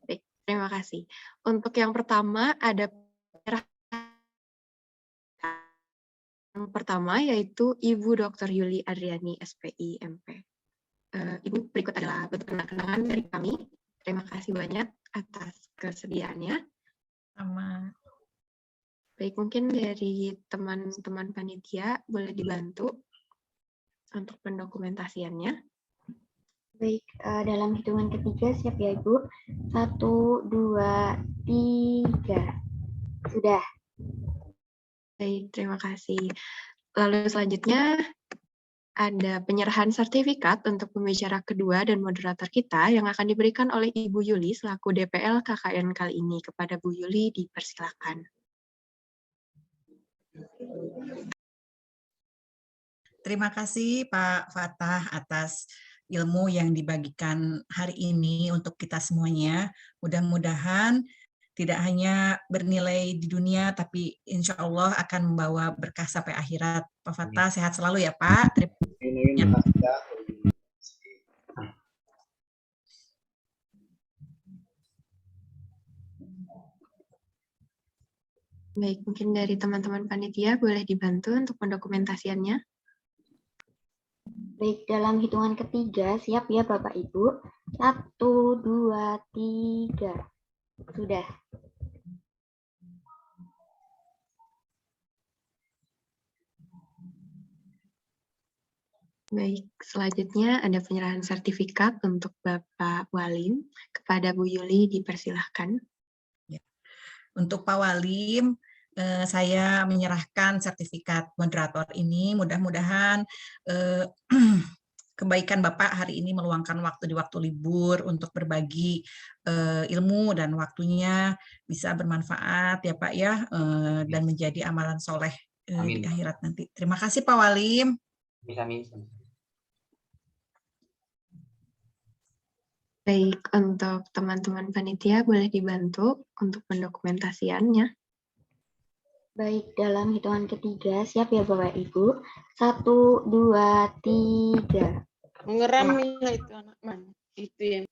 baik, terima kasih. Untuk yang pertama, ada yang pertama yaitu Ibu Dr. Yuli Andriani, SPI, MP. Ibu, berikut adalah bentuk kenangan dari kami. Terima kasih banyak atas kesediaannya. Sama. Baik, mungkin dari teman-teman panitia boleh dibantu untuk pendokumentasiannya. Baik, dalam hitungan ketiga siap ya Ibu. 1, 2, 3. Sudah. Baik, terima kasih. Lalu selanjutnya ada penyerahan sertifikat untuk pembicara kedua dan moderator kita yang akan diberikan oleh Ibu Yuli selaku DPL KKN kali ini. Kepada Bu Yuli dipersilakan. Terima kasih Pak Fatah atas ilmu yang dibagikan hari ini untuk kita semuanya. Mudah-mudahan tidak hanya bernilai di dunia, tapi insya Allah akan membawa berkah sampai akhirat. Pak Fatah, sehat selalu ya Pak. Terima kasih. Baik, mungkin dari teman-teman panitia boleh dibantu untuk pendokumentasiannya. Baik, dalam hitungan ketiga siap ya Bapak Ibu. 1, 2, 3. Sudah. Baik, selanjutnya ada penyerahan sertifikat untuk Bapak Walim. Kepada Bu Yuli dipersilahkan. Untuk Pak Walim, saya menyerahkan sertifikat moderator ini. Mudah-mudahan kebaikan Bapak hari ini meluangkan waktu di waktu libur untuk berbagi ilmu dan waktunya bisa bermanfaat ya Pak ya, dan menjadi amalan soleh di akhirat nanti. Terima kasih Pak Walim. Amin. Baik, untuk teman-teman panitia boleh dibantu untuk pendokumentasiannya. Baik, dalam hitungan ketiga, siap ya Bapak Ibu? 1, 2, 3. Mengeram itu anak man. Itu yang.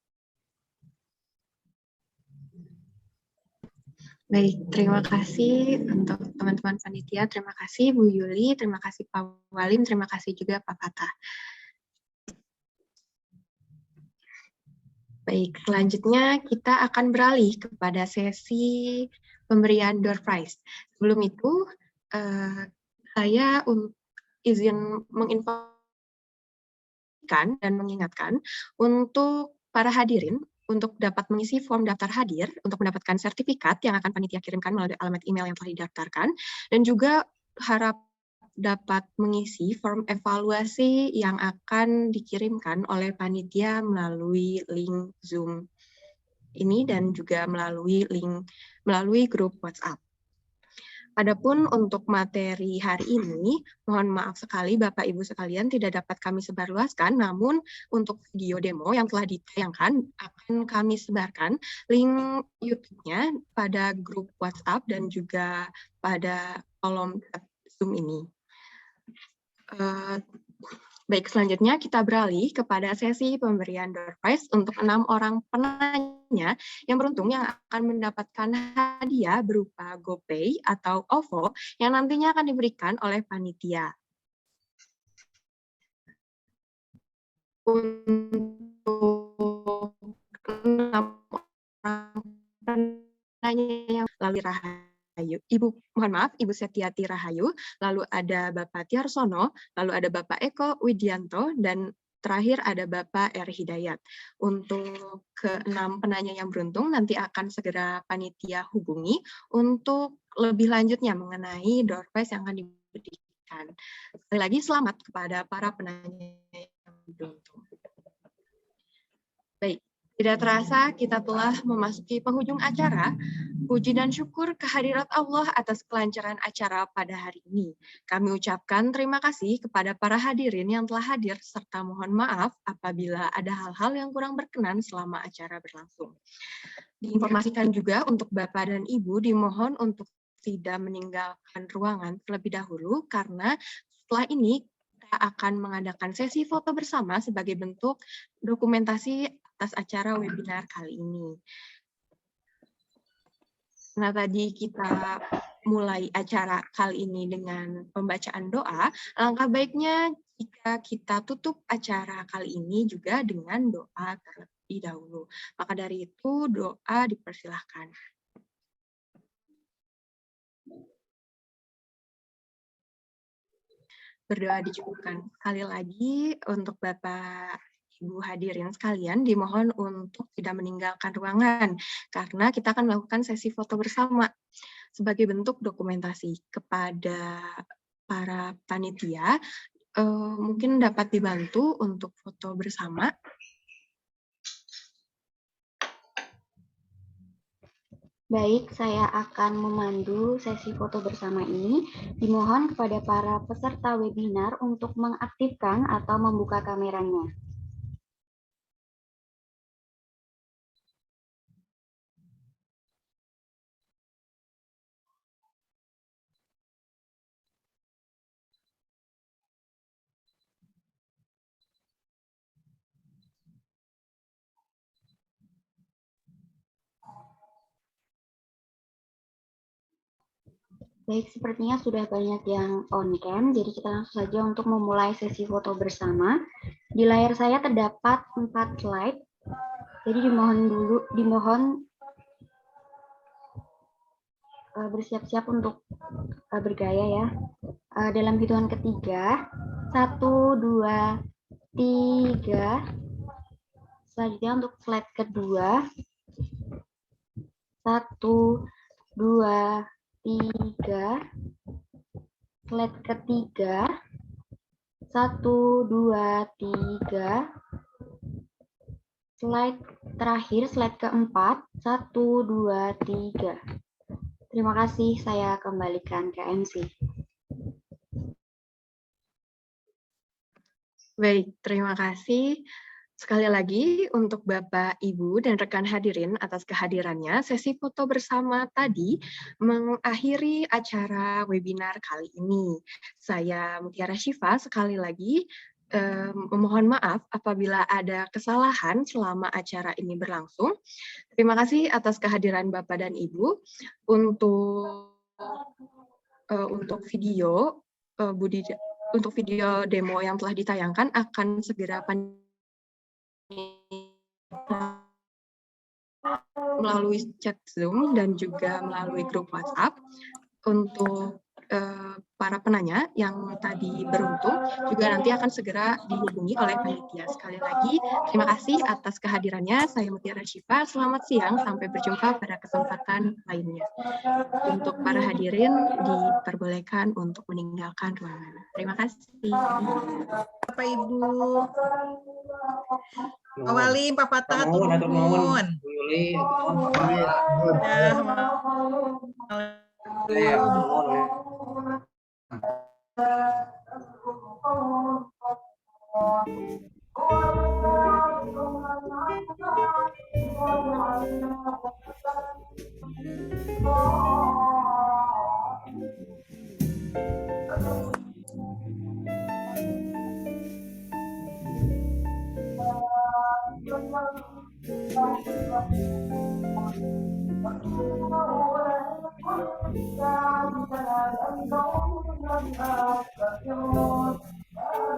Baik, terima kasih untuk teman-teman panitia. Terima kasih Bu Yuli, terima kasih Pak Walim, terima kasih juga Pak Fatah. Baik, selanjutnya kita akan beralih kepada sesi pemberian door prize. Sebelum itu, saya izin menginformasikan dan mengingatkan untuk para hadirin untuk dapat mengisi form daftar hadir untuk mendapatkan sertifikat yang akan panitia kirimkan melalui alamat email yang telah didaftarkan, dan juga harap dapat mengisi form evaluasi yang akan dikirimkan oleh panitia melalui link Zoom ini dan juga melalui grup WhatsApp. Adapun untuk materi hari ini, mohon maaf sekali Bapak Ibu sekalian tidak dapat kami sebarluaskan, namun untuk video demo yang telah ditayangkan akan kami sebarkan link YouTube-nya pada grup WhatsApp dan juga pada kolom Zoom ini. Baik, selanjutnya kita beralih kepada sesi pemberian door prize untuk 6 orang penanya yang beruntung yang akan mendapatkan hadiah berupa GoPay atau OVO yang nantinya akan diberikan oleh panitia. Untuk 6 orang penanya yang lalu Ibu Setiati Rahayu, lalu ada Bapak Tiarsono, lalu ada Bapak Eko Widianto, dan terakhir ada Bapak R. Hidayat. Untuk ke-6 penanya yang beruntung nanti akan segera panitia hubungi untuk lebih lanjutnya mengenai door prize yang akan diberikan. Sekali lagi selamat kepada para penanya yang beruntung. Baik. Tidak terasa kita telah memasuki penghujung acara. Puji dan syukur kehadirat Allah atas kelancaran acara pada hari ini. Kami ucapkan terima kasih kepada para hadirin yang telah hadir, serta mohon maaf apabila ada hal-hal yang kurang berkenan selama acara berlangsung. Diinformasikan juga untuk Bapak dan Ibu dimohon untuk tidak meninggalkan ruangan terlebih dahulu, karena setelah ini kita akan mengadakan sesi foto bersama sebagai bentuk dokumentasi atas acara webinar kali ini. Nah, tadi kita mulai acara kali ini dengan pembacaan doa. Alangkah baiknya jika kita tutup acara kali ini juga dengan doa terlebih dahulu. Maka dari itu, doa dipersilahkan. Berdoa dicukupkan. Sekali lagi untuk Bapak Ibu hadirin sekalian dimohon untuk tidak meninggalkan ruangan karena kita akan melakukan sesi foto bersama sebagai bentuk dokumentasi kepada para panitia. Mungkin dapat dibantu untuk foto bersama. Baik, saya akan memandu sesi foto bersama ini. Dimohon kepada para peserta webinar untuk mengaktifkan atau membuka kameranya. Baik, sepertinya sudah banyak yang on cam, jadi kita langsung saja untuk memulai sesi foto bersama. Di layar saya terdapat 4 slide, jadi dimohon bersiap-siap untuk bergaya ya. Dalam hitungan ketiga, 1, 2, 3. Selanjutnya untuk slide kedua, 1, 2, 3, slide ketiga, 1, 2, 3, slide terakhir, slide keempat, 1, 2, 3. Terima kasih, saya kembalikan ke MC. Baik, terima kasih. Sekali lagi untuk Bapak, Ibu, dan rekan hadirin atas kehadirannya, sesi foto bersama tadi mengakhiri acara webinar kali ini. Saya Mutiara Syifa sekali lagi memohon maaf apabila ada kesalahan selama acara ini berlangsung. Terima kasih atas kehadiran Bapak dan Ibu. Untuk video untuk video demo yang telah ditayangkan akan segera melalui chat Zoom dan juga melalui grup WhatsApp. Untuk para penanya yang tadi beruntung juga nanti akan segera dihubungi oleh panitia. Sekali lagi, terima kasih atas kehadirannya. Saya Mutiara Syifa. Selamat siang, sampai berjumpa pada kesempatan lainnya. Untuk para hadirin diperbolehkan untuk meninggalkan ruangan. Terima kasih. Bapak Ibu. Pak Wali, Pak Fatah, turun. Thank you.